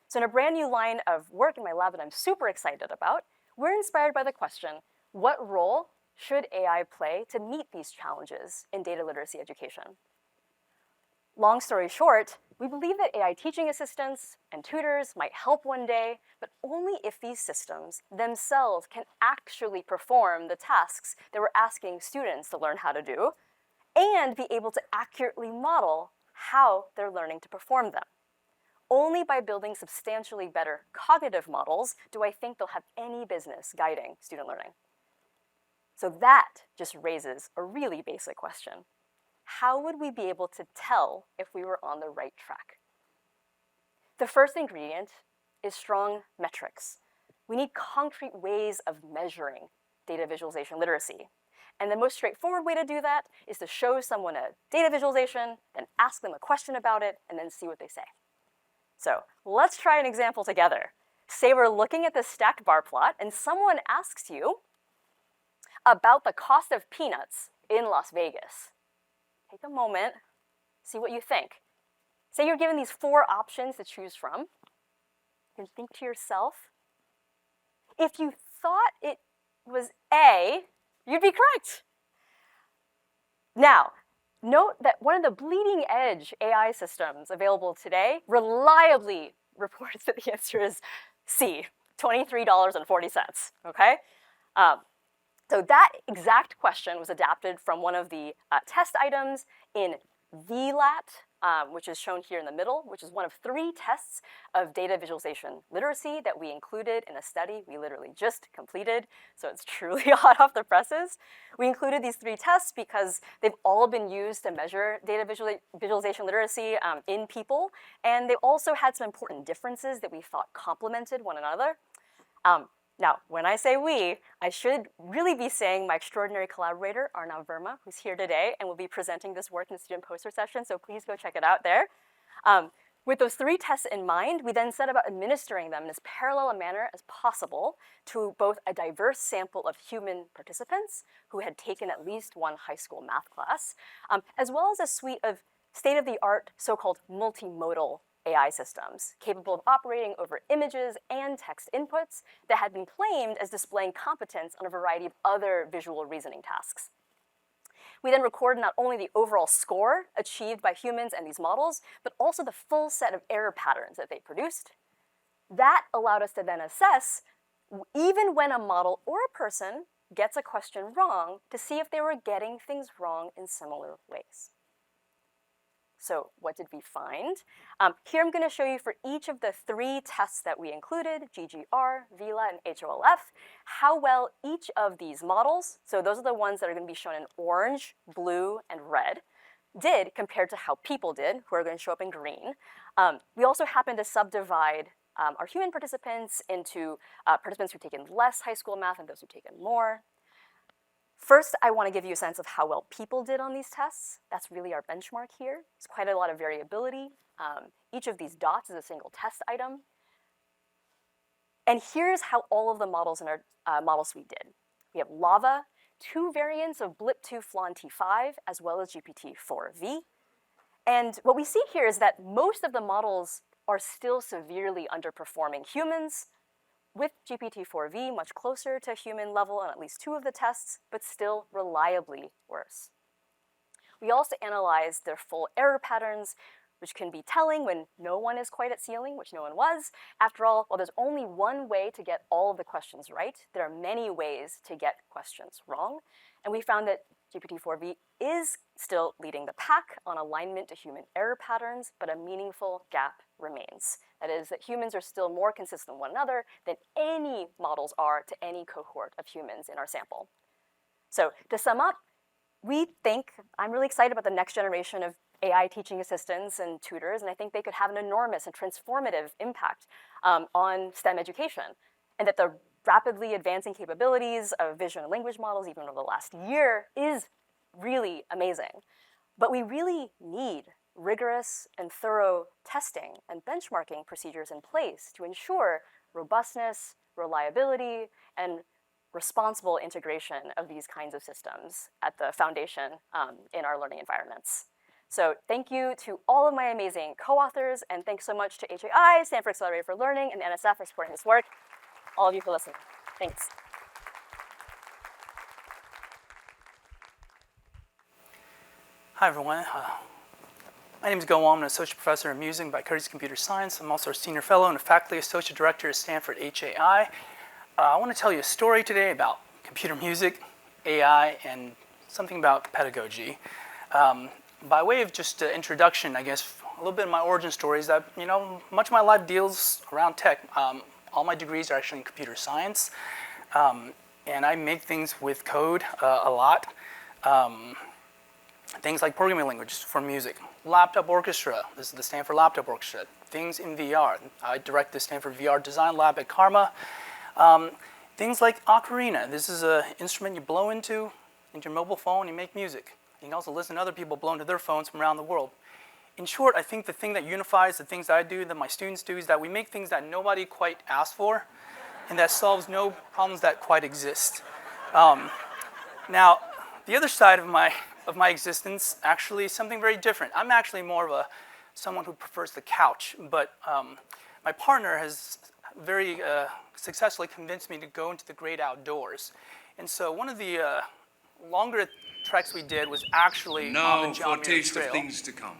So in a brand new line of work in my lab that I'm super excited about, we're inspired by the question, what role should AI play to meet these challenges in data literacy education? Long story short, we believe that AI teaching assistants and tutors might help one day, but only if these systems themselves can actually perform the tasks that we're asking students to learn how to do, and be able to accurately model how they're learning to perform them. Only by building substantially better cognitive models do I think they'll have any business guiding student learning. So that just raises a really basic question. How would we be able to tell if we were on the right track? The first ingredient is strong metrics. We need concrete ways of measuring data visualization literacy. And the most straightforward way to do that is to show someone a data visualization, then ask them a question about it, and then see what they say. So let's try an example together. Say we're looking at this stacked bar plot, and someone asks you about the cost of peanuts in Las Vegas. Take a moment, see what you think. Say you're given these 4 options to choose from. You can think to yourself, if you thought it was A, you'd be correct. Now, note that one of the bleeding edge AI systems available today reliably reports that the answer is C, $23.40, okay? So that exact question was adapted from one of the test items in VLAT, which is shown here in the middle, which is one of 3 tests of data visualization literacy that we included in a study we literally just completed, so it's truly hot off the presses. We included these 3 tests because they've all been used to measure data visualization literacy in people, and they also had some important differences that we thought complemented one another. Now, when I say we, I should really be saying my extraordinary collaborator, Arnav Verma, who's here today and will be presenting this work in the student poster session, so please go check it out there. With those 3 tests in mind, we then set about administering them in as parallel a manner as possible to both a diverse sample of human participants who had taken at least one high school math class, as well as a suite of state-of-the-art so-called multimodal AI systems capable of operating over images and text inputs that had been claimed as displaying competence on a variety of other visual reasoning tasks. We then recorded not only the overall score achieved by humans and these models, but also the full set of error patterns that they produced. That allowed us to then assess, even when a model or a person gets a question wrong, to see if they were getting things wrong in similar ways. So what did we find? Here I'm going to show you for each of the 3 tests that we included, GGR, VLAT, and HOLF, how well each of these models, so those are the ones that are going to be shown in orange, blue, and red, did compared to how people did, who are going to show up in green. We also happen to subdivide our human participants into participants who've taken less high school math and those who've taken more. First, I want to give you a sense of how well people did on these tests. That's really our benchmark here. There's quite a lot of variability. Each of these dots is a single test item. And here's how all of the models in our model suite did. We have LAVA, 2 variants of BLIP2 Flan T5, as well as GPT-4V. And what we see here is that most of the models are still severely underperforming humans, with GPT-4V much closer to human level on at least 2 of the tests, but still reliably worse. We also analyzed their full error patterns, which can be telling when no one is quite at ceiling, which no one was. After all, while there's only one way to get all of the questions right, there are many ways to get questions wrong. And we found that GPT-4V is still leading the pack on alignment to human error patterns, but a meaningful gap remains. That is, that humans are still more consistent with one another than any models are to any cohort of humans in our sample. So to sum up, we think, I'm really excited about the next generation of AI teaching assistants and tutors, and I think they could have an enormous and transformative impact on STEM education, and that the rapidly advancing capabilities of vision and language models, even over the last year, is really amazing. But we really need rigorous and thorough testing and benchmarking procedures in place to ensure robustness, reliability, and responsible integration of these kinds of systems at the foundation in our learning environments. So thank you to all of my amazing co-authors, and thanks so much to HAI, Stanford Accelerator for Learning, and NSF for supporting this work. All of you for listening. Thanks. Hi, everyone. My name is Go Wong. I'm an associate professor of music by Curtis Computer Science. I'm also a senior fellow and a faculty associate director at Stanford HAI. I want to tell you a story today about computer music, AI, and something about pedagogy. By way of just an introduction, I guess, a little bit of my origin story is that, much of my life deals around tech. All my degrees are actually in computer science, and I make things with code a lot. Things like programming languages for music, laptop orchestra, this is the Stanford Laptop Orchestra, things in VR. I direct the Stanford VR Design Lab at Karma. Things like ocarina, this is an instrument you blow into your mobile phone, you make music. You can also listen to other people blow into their phones from around the world. In short, I think the thing that unifies the things that I do, that my students do, is that we make things that nobody quite asked for, and that solves no problems that quite exist. Now, the other side of my existence actually is something very different. I'm actually more of someone who prefers the couch, but my partner has very successfully convinced me to go into the great outdoors. And so one of the longer treks we did was actually on the John Muir Trail. Now for a taste of things to come.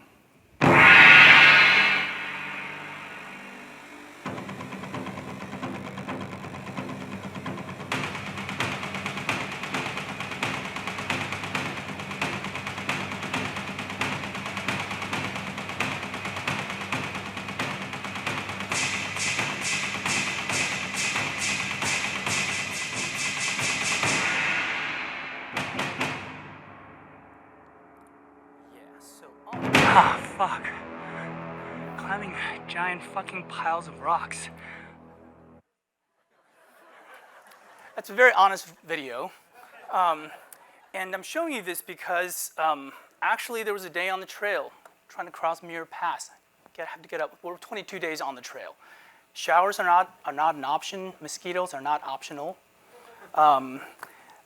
Fuck. Climbing giant fucking piles of rocks. That's a very honest video. And I'm showing you this because actually there was a day on the trail trying to cross Muir Pass. I had to get up. We're 22 days on the trail. Showers are not an option. Mosquitoes are not optional. On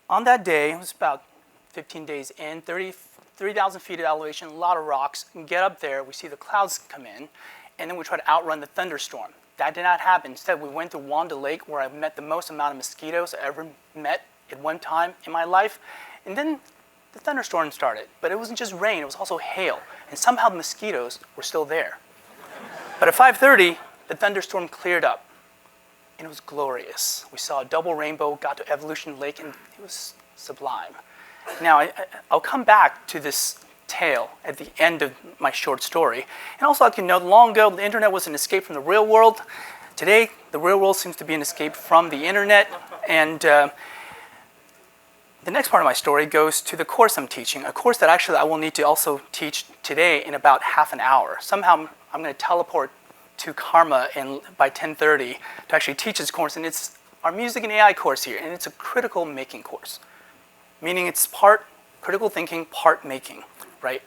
that day, it was about 15 days in, 3,000 feet of elevation, a lot of rocks. And get up there, we see the clouds come in, and then we try to outrun the thunderstorm. That did not happen. Instead, we went to Wanda Lake, where I met the most amount of mosquitoes I ever met at one time in my life. And then the thunderstorm started. But it wasn't just rain, it was also hail. And somehow the mosquitoes were still there. But at 5:30, the thunderstorm cleared up. And it was glorious. We saw a double rainbow, got to Evolution Lake, and it was sublime. Now, I'll come back to this tale at the end of my short story. And also, like you know, long ago, the internet was an escape from the real world. Today, the real world seems to be an escape from the internet. And The next part of my story goes to the course I'm teaching, a course that actually I will need to also teach today in about half an hour. Somehow I'm going to teleport to Karma by 10:30 to actually teach this course, and it's our music and AI course here, and it's a critical making course, meaning it's part critical thinking, part making, right?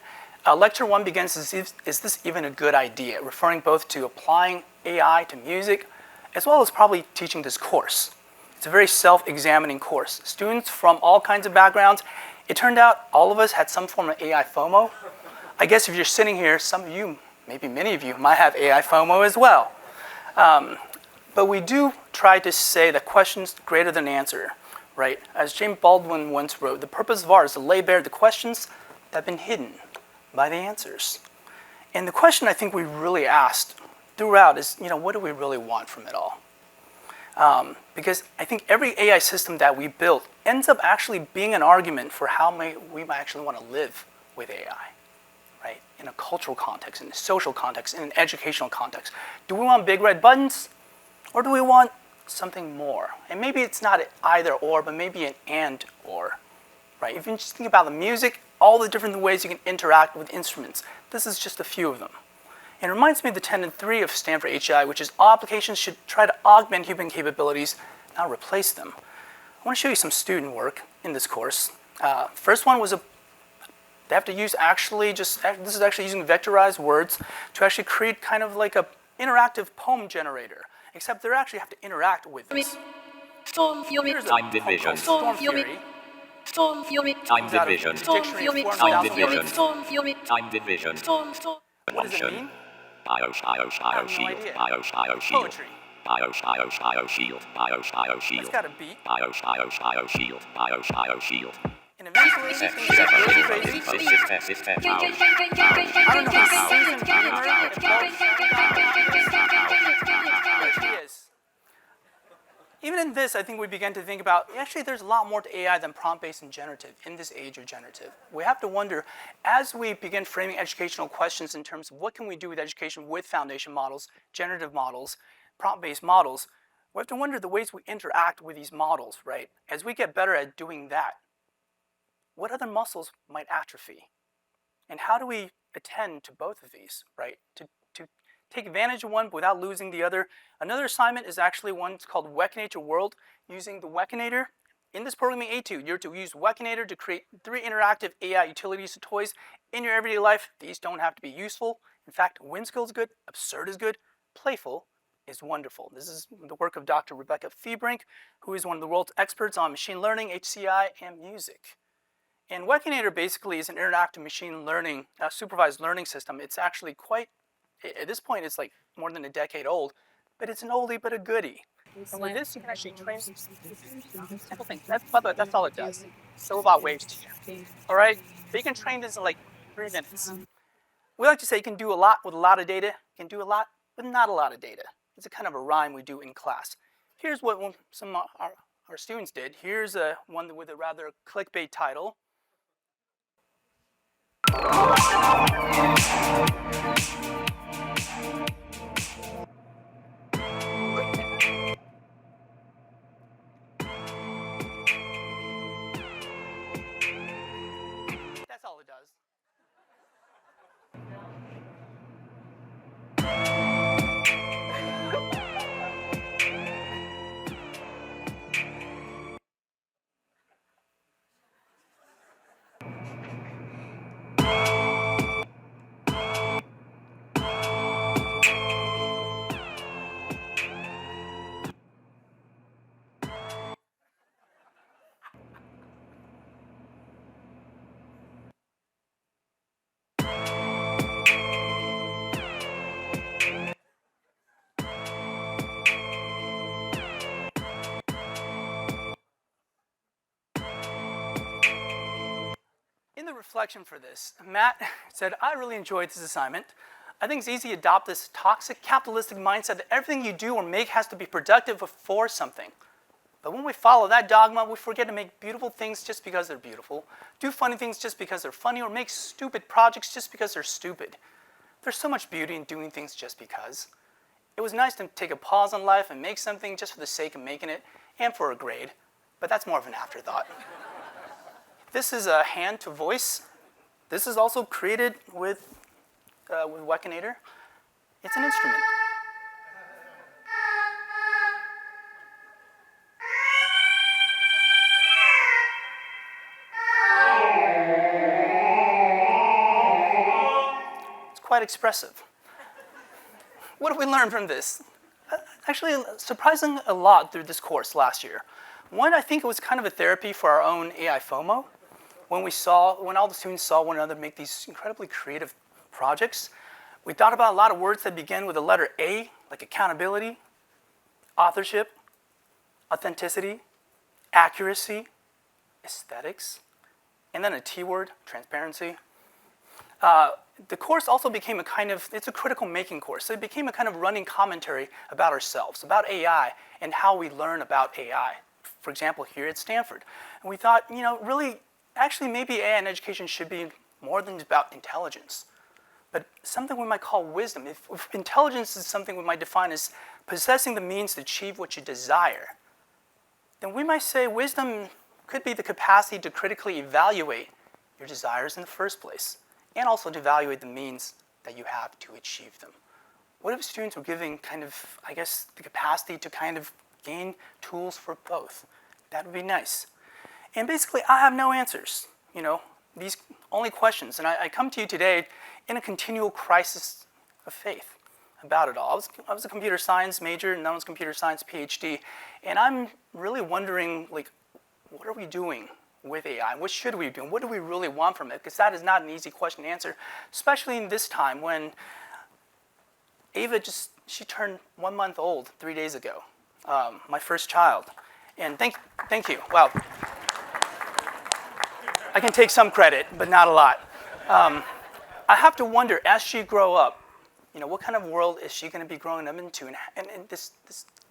Lecture 1 begins, is this even a good idea? Referring both to applying AI to music, as well as probably teaching this course. It's a very self-examining course. Students from all kinds of backgrounds. It turned out all of us had some form of AI FOMO. I guess if you're sitting here, some of you, maybe many of you, might have AI FOMO as well. But we do try to say that questions greater than answer, right? As James Baldwin once wrote, the purpose of art is to lay bare the questions that have been hidden by the answers. And the question I think we really asked throughout is, what do we really want from it all? Because I think every AI system that we build ends up actually being an argument for how we might actually want to live with AI, right? In a cultural context, in a social context, in an educational context. Do we want big red buttons, or do we want something more? And maybe it's not an either or, but maybe an and or, right? If you just think about the music, all the different ways you can interact with instruments, this is just a few of them. And it reminds me of the tenet 3 of Stanford HI, which is all applications should try to augment human capabilities, not replace them. I want to show you some student work in this course. First one was they have to use this is actually using vectorized words to actually create kind of like a interactive poem generator, except they actually have to interact with this. Here's Time division. Storm Fury. Time division. Time division. Time division. What does it mean? Shield. Poetry. Shield. It's got a beat. Shield. Shield. And eventually, things get really crazy. I don't know how Susan is. Even in this, I think we began to think about, actually, there's a lot more to AI than prompt-based and generative in this age of generative. We have to wonder, as we begin framing educational questions in terms of what can we do with education with foundation models, generative models, prompt-based models, we have to wonder the ways we interact with these models, right? As we get better at doing that, what other muscles might atrophy? And how do we attend to both of these, right? To take advantage of one without losing the other. Another assignment is actually one called Wekinator World, using the Wekinator. In this programming A2, you're to use Wekinator to create 3 interactive AI utilities and toys in your everyday life. These don't have to be useful. In fact, whimsical is good, absurd is good, playful is wonderful. This is the work of Dr. Rebecca Feebrink, who is one of the world's experts on machine learning, HCI, and music. And Wekinator basically is an interactive machine learning, supervised learning system. It's actually quite, at this point, it's like more than a decade old, but it's an oldie but a goodie. And with this, you can actually train simple things. By the way, that's all it does. Kilowatt waves to you. All right? But you can train this in like 3 minutes. We like to say you can do a lot with a lot of data. You can do a lot with not a lot of data. It's a kind of a rhyme we do in class. Here's what some of our students did. Here's one with a rather clickbait title. That's all it does. In the reflection for this, Matt said, I really enjoyed this assignment. I think it's easy to adopt this toxic capitalistic mindset that everything you do or make has to be productive or for something. But when we follow that dogma, we forget to make beautiful things just because they're beautiful, do funny things just because they're funny, or make stupid projects just because they're stupid. There's so much beauty in doing things just because. It was nice to take a pause on life and make something just for the sake of making it and for a grade, but that's more of an afterthought. This is a hand to voice. This is also created with Wekinator. It's an instrument. It's quite expressive. What did we learn from this? Actually, surprising a lot through this course last year. One, I think it was kind of a therapy for our own AI FOMO. When all the students saw one another make these incredibly creative projects, we thought about a lot of words that begin with the letter A, like accountability, authorship, authenticity, accuracy, aesthetics, and then a T word, transparency. The course also became it's a critical making course. So it became a kind of running commentary about ourselves, about AI, and how we learn about AI. For example, here at Stanford. And we thought, really, actually maybe AI in education should be more than about intelligence, but something we might call wisdom. If intelligence is something we might define as possessing the means to achieve what you desire, then we might say wisdom could be the capacity to critically evaluate your desires in the first place, and also to evaluate the means that you have to achieve them. What if students were given the capacity to gain tools for both? That would be nice. And basically, I have no answers. These only questions. And I come to you today in a continual crisis of faith about it all. I was a computer science major, and then I was a computer science PhD. And I'm really wondering, what are we doing with AI? What should we be doing? What do we really want from it? Because that is not an easy question to answer, especially in this time when Ava she turned 1 month old 3 days ago, my first child. And thank you. Wow. I can take some credit, but not a lot. I have to wonder, as she grow up, what kind of world is she going to be growing up into? And this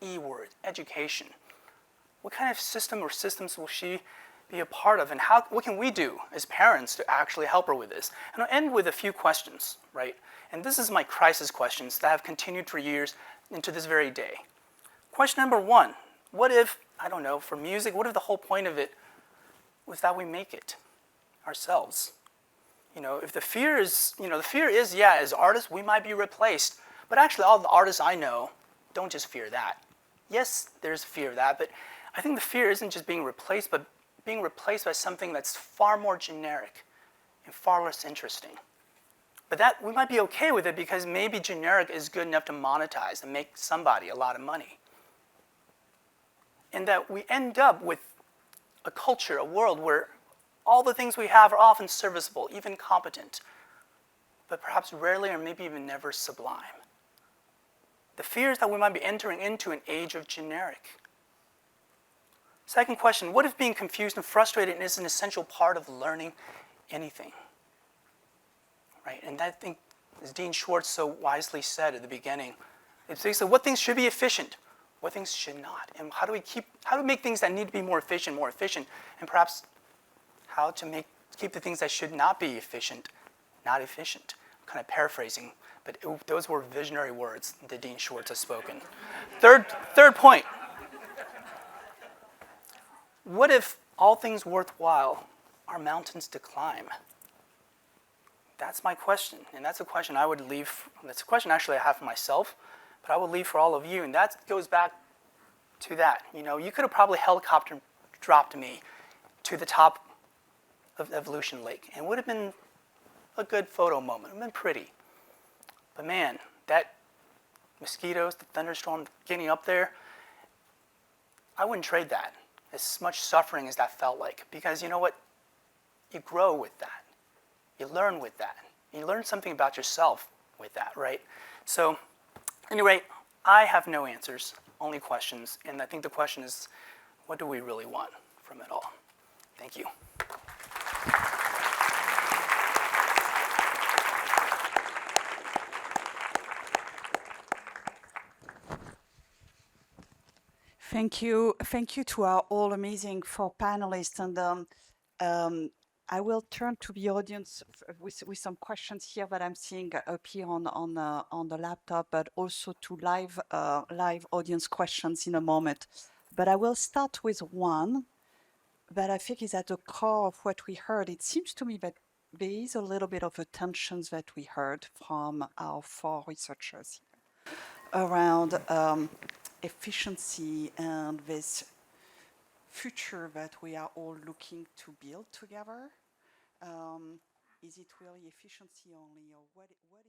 E word, education. What kind of system or systems will she be a part of? And what can we do as parents to actually help her with this? And I'll end with a few questions, right? And this is my crisis questions that have continued for years into this very day. Question number 1, what if, for music, what if the whole point of it was that we make it ourselves? If the fear is, as artists, we might be replaced. But actually, all the artists I know don't just fear that. Yes, there's fear of that, but I think the fear isn't just being replaced, but being replaced by something that's far more generic and far less interesting. But that we might be okay with it because maybe generic is good enough to monetize and make somebody a lot of money. And that we end up with a culture, a world where all the things we have are often serviceable, even competent, but perhaps rarely or maybe even never sublime. The fear is that we might be entering into an age of generic. Second question, what if being confused and frustrated is an essential part of learning anything? Right, and I think, as Dean Schwartz so wisely said at the beginning, it's basically what things should be efficient, what things should not, and how do we make things that need to be more efficient, and perhaps how to keep the things that should not be efficient, not efficient. I'm kind of paraphrasing, but those were visionary words that Dean Schwartz has spoken. Third point. What if all things worthwhile are mountains to climb? That's my question, and that's a question I would leave. That's a question actually I have for myself, but I would leave for all of you, and that goes back to that. You could have probably helicopter dropped me to the top of Evolution Lake, and it would have been a good photo moment. It would have been pretty. But man, that mosquitoes, the thunderstorm getting up there, I wouldn't trade that. As much suffering as that felt like. Because you know what? You grow with that. You learn with that. You learn something about yourself with that, right? So, anyway, I have no answers, only questions. And I think the question is, what do we really want from it all? Thank you. Thank you to our all amazing 4 panelists, and I will turn to the audience with some questions here that I'm seeing up here on the laptop, but also to live audience questions in a moment. But I will start with one that I think is at the core of what we heard. It seems to me that there is a little bit of a tensions that we heard from our four researchers here around efficiency and this future that we are all looking to build together. Is it really efficiency only, or what do we want?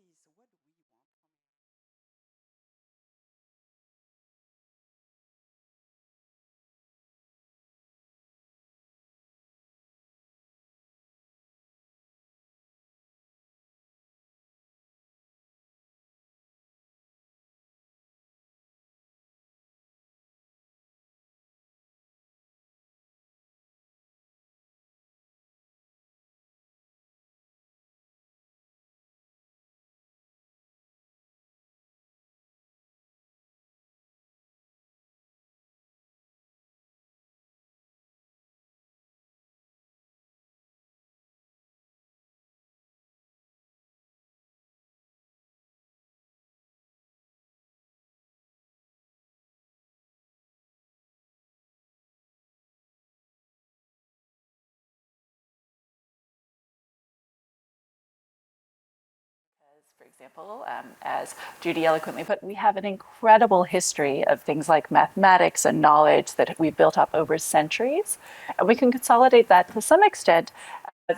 For example, as Judy eloquently put, we have an incredible history of things like mathematics and knowledge that we've built up over centuries. And we can consolidate that to some extent,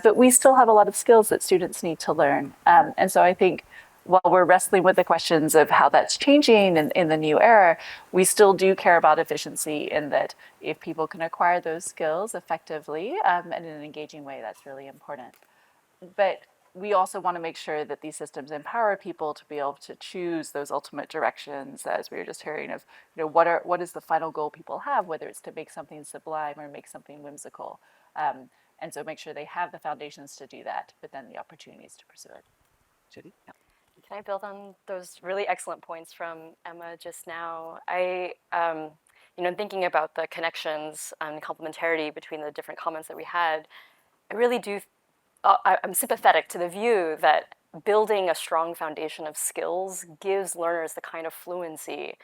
but we still have a lot of skills that students need to learn. And so I think while we're wrestling with the questions of how that's changing in the new era, we still do care about efficiency in that if people can acquire those skills effectively and in an engaging way, that's really important. But we also want to make sure that these systems empower people to be able to choose those ultimate directions, as we were just hearing of, what is the final goal people have, whether it's to make something sublime or make something whimsical. And so make sure they have the foundations to do that, but then the opportunities to pursue it. Judy? Yeah. Can I build on those really excellent points from Emma just now? Thinking about the connections and complementarity between the different comments that we had, I really do I'm sympathetic to the view that building a strong foundation of skills gives learners the kind of fluency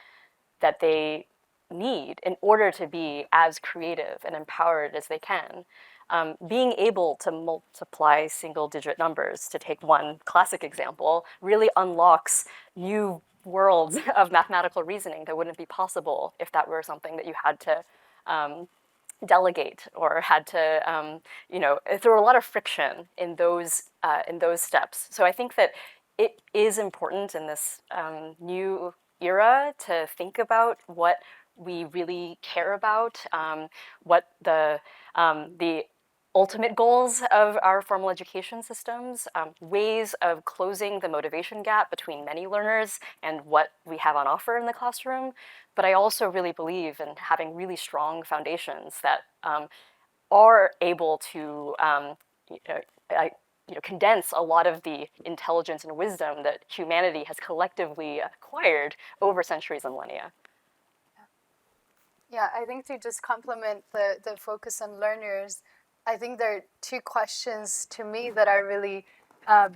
that they need in order to be as creative and empowered as they can. Being able to multiply single-digit numbers, to take one classic example, really unlocks new worlds of mathematical reasoning that wouldn't be possible if that were something that you had to delegate or had to, there were a lot of friction in those steps. So I think that it is important in this new era to think about what we really care about, what the ultimate goals of our formal education systems, ways of closing the motivation gap between many learners and what we have on offer in the classroom. But I also really believe in having really strong foundations that are able to condense a lot of the intelligence and wisdom that humanity has collectively acquired over centuries and millennia. Yeah, I think to just complement the focus on learners, I think there are two questions to me that are really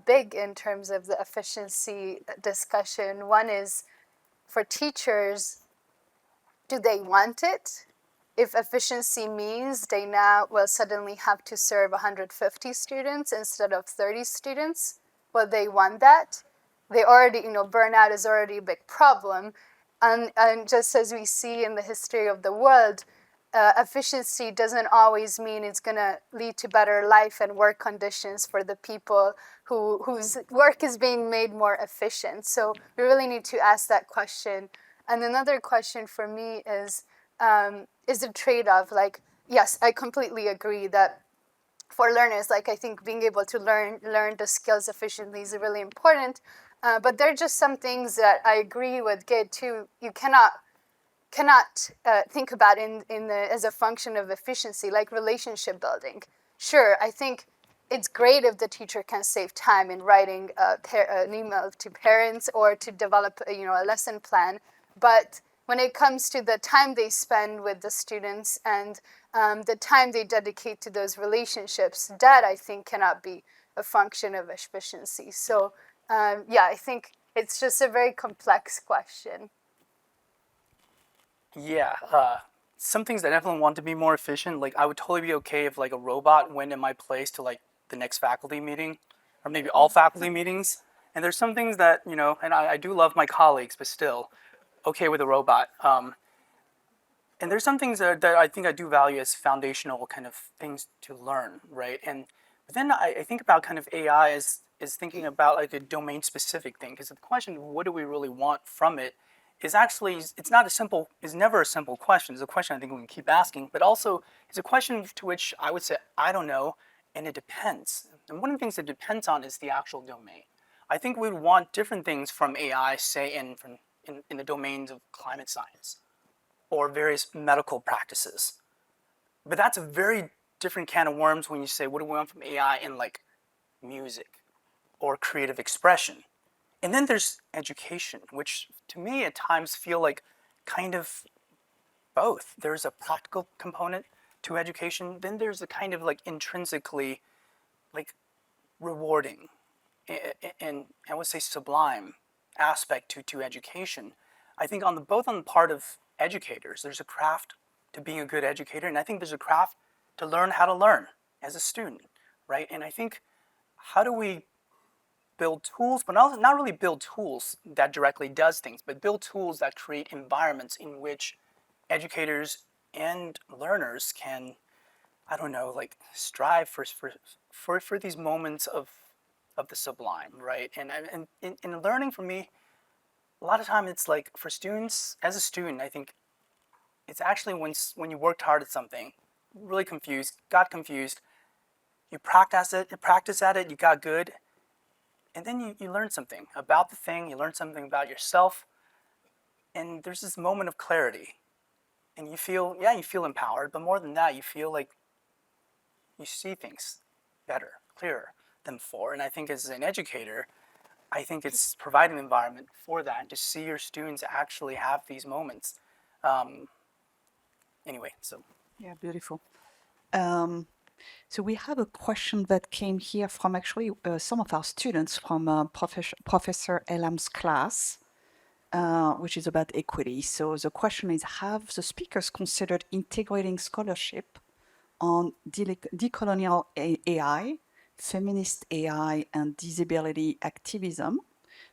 big in terms of the efficiency discussion. One is, for teachers, do they want it? If efficiency means they now will suddenly have to serve 150 students instead of 30 students, will they want that? They already, burnout is already a big problem. And just as we see in the history of the world, efficiency doesn't always mean it's going to lead to better life and work conditions for the people whose work is being made more efficient. So we really need to ask that question. And another question for me is a trade-off. Like, yes, I completely agree that for learners, I think being able to learn the skills efficiently is really important. But there are just some things that I agree with Gid too. You cannot think about as a function of efficiency, like relationship building. Sure, I think it's great if the teacher can save time in writing an email to parents or to develop a lesson plan. But when it comes to the time they spend with the students and the time they dedicate to those relationships, that I think cannot be a function of efficiency. So I think it's just a very complex question. Yeah, some things I definitely want to be more efficient. Like I would totally be okay if like a robot went in my place to like the next faculty meeting, or maybe all faculty meetings. And there's some things that, you know, and I do love my colleagues, but still, okay with a robot. And there's some things that I think I do value as foundational kind of things to learn, right? And but then I think about kind of AI as thinking about like a domain specific thing, because the question of what do we really want from it is actually, it's never a simple question. It's a question I think we can keep asking, but also it's a question to which I would say, I don't know, and it depends. And one of the things it depends on is the actual domain. I think we'd want different things from AI, say in the domains of climate science or various medical practices. But that's a very different can of worms when you say, what do we want from AI in like music or creative expression? And then there's education, which to me at times feel like kind of both. There's a practical component to education, then there's a kind of like intrinsically like rewarding and I would say sublime aspect to education. I think both on the part of educators, there's a craft to being a good educator, and I think there's a craft to learn how to learn as a student, right? And I think, how do we build tools, but not really build tools that directly does things, but build tools that create environments in which educators and learners can, I don't know, like strive for these moments of the sublime, right? And in learning for me, a lot of time it's like for students, as a student, I think it's actually when you worked hard at something, really got confused, you practice at it, you got good, and then you learn something about the thing, you learn something about yourself, and there's this moment of clarity. And you feel empowered, but more than that, you feel like you see things better, clearer than before. And I think as an educator, I think it's providing an environment for that, and to see your students actually have these moments. Anyway, so. Yeah, beautiful. So we have a question that came here from actually some of our students from Professor Elam's class, which is about equity. So the question is, have the speakers considered integrating scholarship on decolonial AI, feminist AI, and disability activism,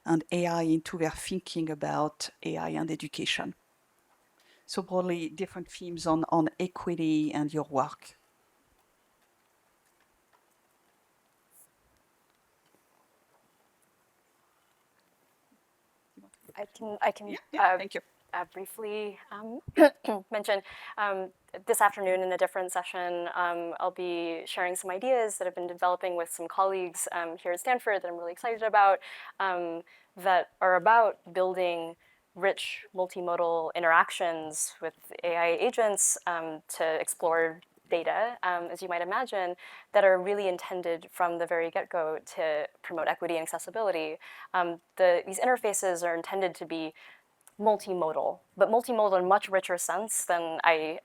and AI into their thinking about AI and education? So broadly, different themes on equity and your work. I can thank you. Briefly mention this afternoon in a different session, I'll be sharing some ideas that I've been developing with some colleagues here at Stanford that I'm really excited about, that are about building rich multimodal interactions with AI agents to explore data, as you might imagine, that are really intended from the very get-go to promote equity and accessibility. These interfaces are intended to be multimodal, but multimodal in a much richer sense than I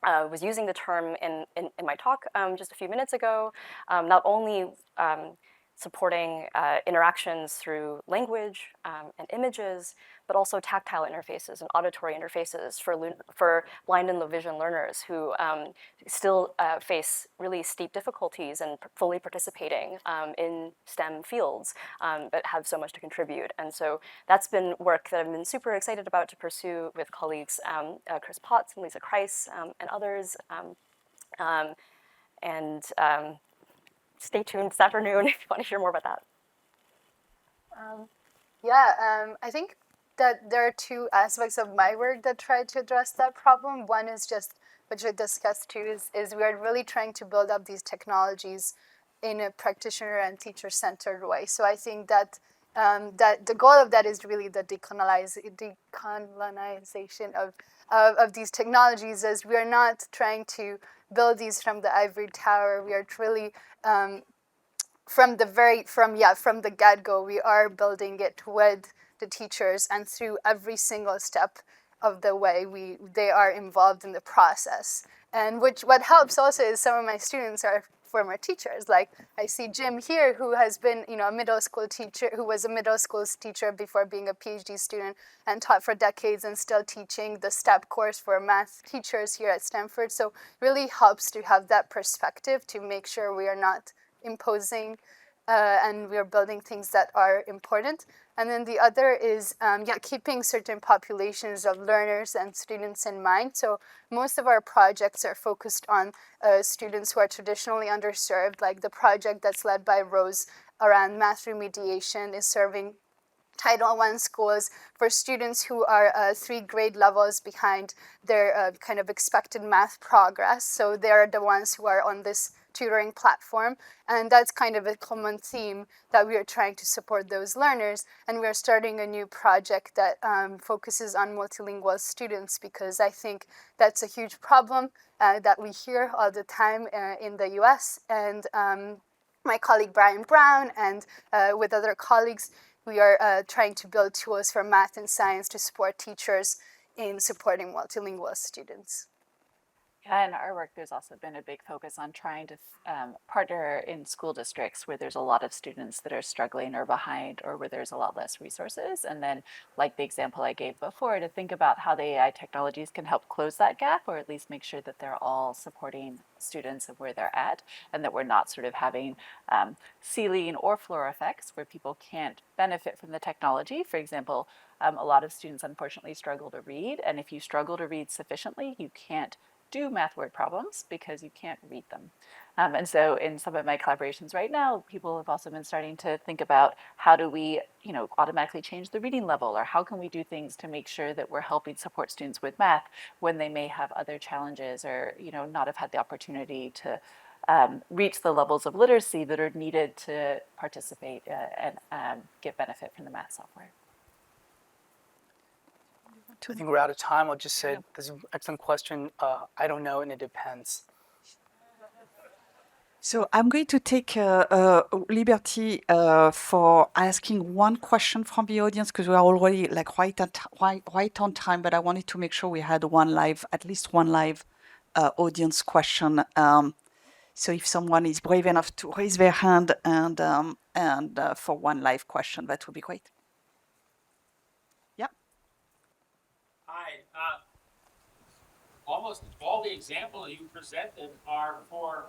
was using the term in my talk just a few minutes ago. Not only supporting interactions through language and images, but also tactile interfaces and auditory interfaces for blind and low vision learners who still face really steep difficulties in fully participating in STEM fields, but have so much to contribute. And so that's been work that I've been super excited about to pursue with colleagues Chris Potts and Lisa Kreis and others. Stay tuned this afternoon if you want to hear more about that. I think that there are two aspects of my work that try to address that problem. One is just, which I discussed too, is we are really trying to build up these technologies in a practitioner and teacher-centered way. So I think that that the goal of that is really the decolonization of these technologies, as we are not trying to build these from the ivory tower. We are really from the get-go, we are building it with the teachers, and through every single step of the way they are involved in the process. And what helps also is some of my students are former teachers. Like I see Jim here, who has been, a middle school teacher, who was a middle school teacher before being a PhD student and taught for decades and still teaching the STEP course for math teachers here at Stanford. So really helps to have that perspective to make sure we are not imposing and we are building things that are important. And then the other is keeping certain populations of learners and students in mind. So most of our projects are focused on students who are traditionally underserved, like the project that's led by Rose around math remediation is serving Title I schools for students who are 3 grade levels behind their kind of expected math progress. So they're the ones who are on this tutoring platform, and that's kind of a common theme that we are trying to support those learners. And we are starting a new project that focuses on multilingual students, because I think that's a huge problem that we hear all the time in the US. And my colleague Brian Brown and with other colleagues, we are trying to build tools for math and science to support teachers in supporting multilingual students. Yeah, in our work, there's also been a big focus on trying to partner in school districts where there's a lot of students that are struggling or behind, or where there's a lot less resources. And then, like the example I gave before, to think about how the AI technologies can help close that gap, or at least make sure that they're all supporting students of where they're at, and that we're not sort of having ceiling or floor effects where people can't benefit from the technology. For example, a lot of students unfortunately struggle to read, and if you struggle to read sufficiently, you can't do math word problems because you can't read them. And so in some of my collaborations right now, people have also been starting to think about how do we, automatically change the reading level, or how can we do things to make sure that we're helping support students with math when they may have other challenges, or, not have had the opportunity to reach the levels of literacy that are needed to participate and get benefit from the math software. I think we're out of time. I'll just say, this is an excellent question. I don't know, and it depends. So I'm going to take liberty for asking one question from the audience, because we are already like right on time, but I wanted to make sure we had at least one live audience question. So if someone is brave enough to raise their hand and for one live question, that would be great. Hi. Almost all the examples you presented are for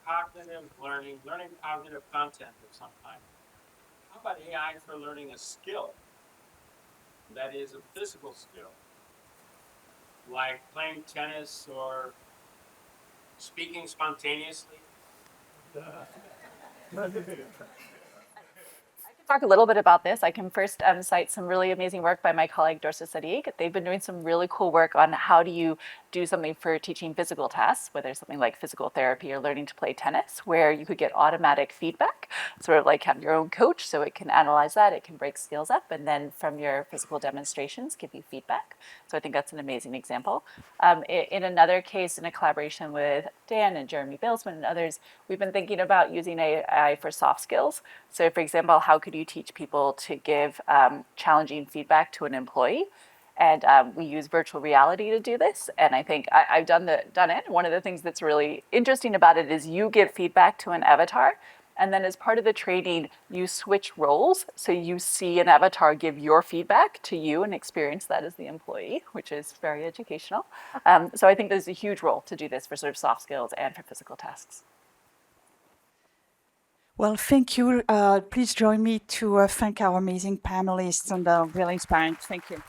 cognitive learning cognitive content of some kind. How about AI for learning a skill that is a physical skill, like playing tennis or speaking spontaneously? Talk a little bit about this. I can first cite some really amazing work by my colleague Dorsa Sadiq. They've been doing some really cool work on how do you do something for teaching physical tasks, whether it's something like physical therapy or learning to play tennis, where you could get automatic feedback, sort of like have your own coach, so it can analyze that, it can break skills up, and then from your physical demonstrations give you feedback. So I think that's an amazing example. In another case, in a collaboration with Dan and Jeremy Balesman and others, we've been thinking about using AI for soft skills. So for example, how could you teach people to give challenging feedback to an employee? And we use virtual reality to do this. And I think I've done it. And one of the things that's really interesting about it is you give feedback to an avatar. And then as part of the training, you switch roles. So you see an avatar give your feedback to you and experience that as the employee, which is very educational. So I think there's a huge role to do this for sort of soft skills and for physical tasks. Well, thank you. Please join me to thank our amazing panelists and really inspiring. Thank you.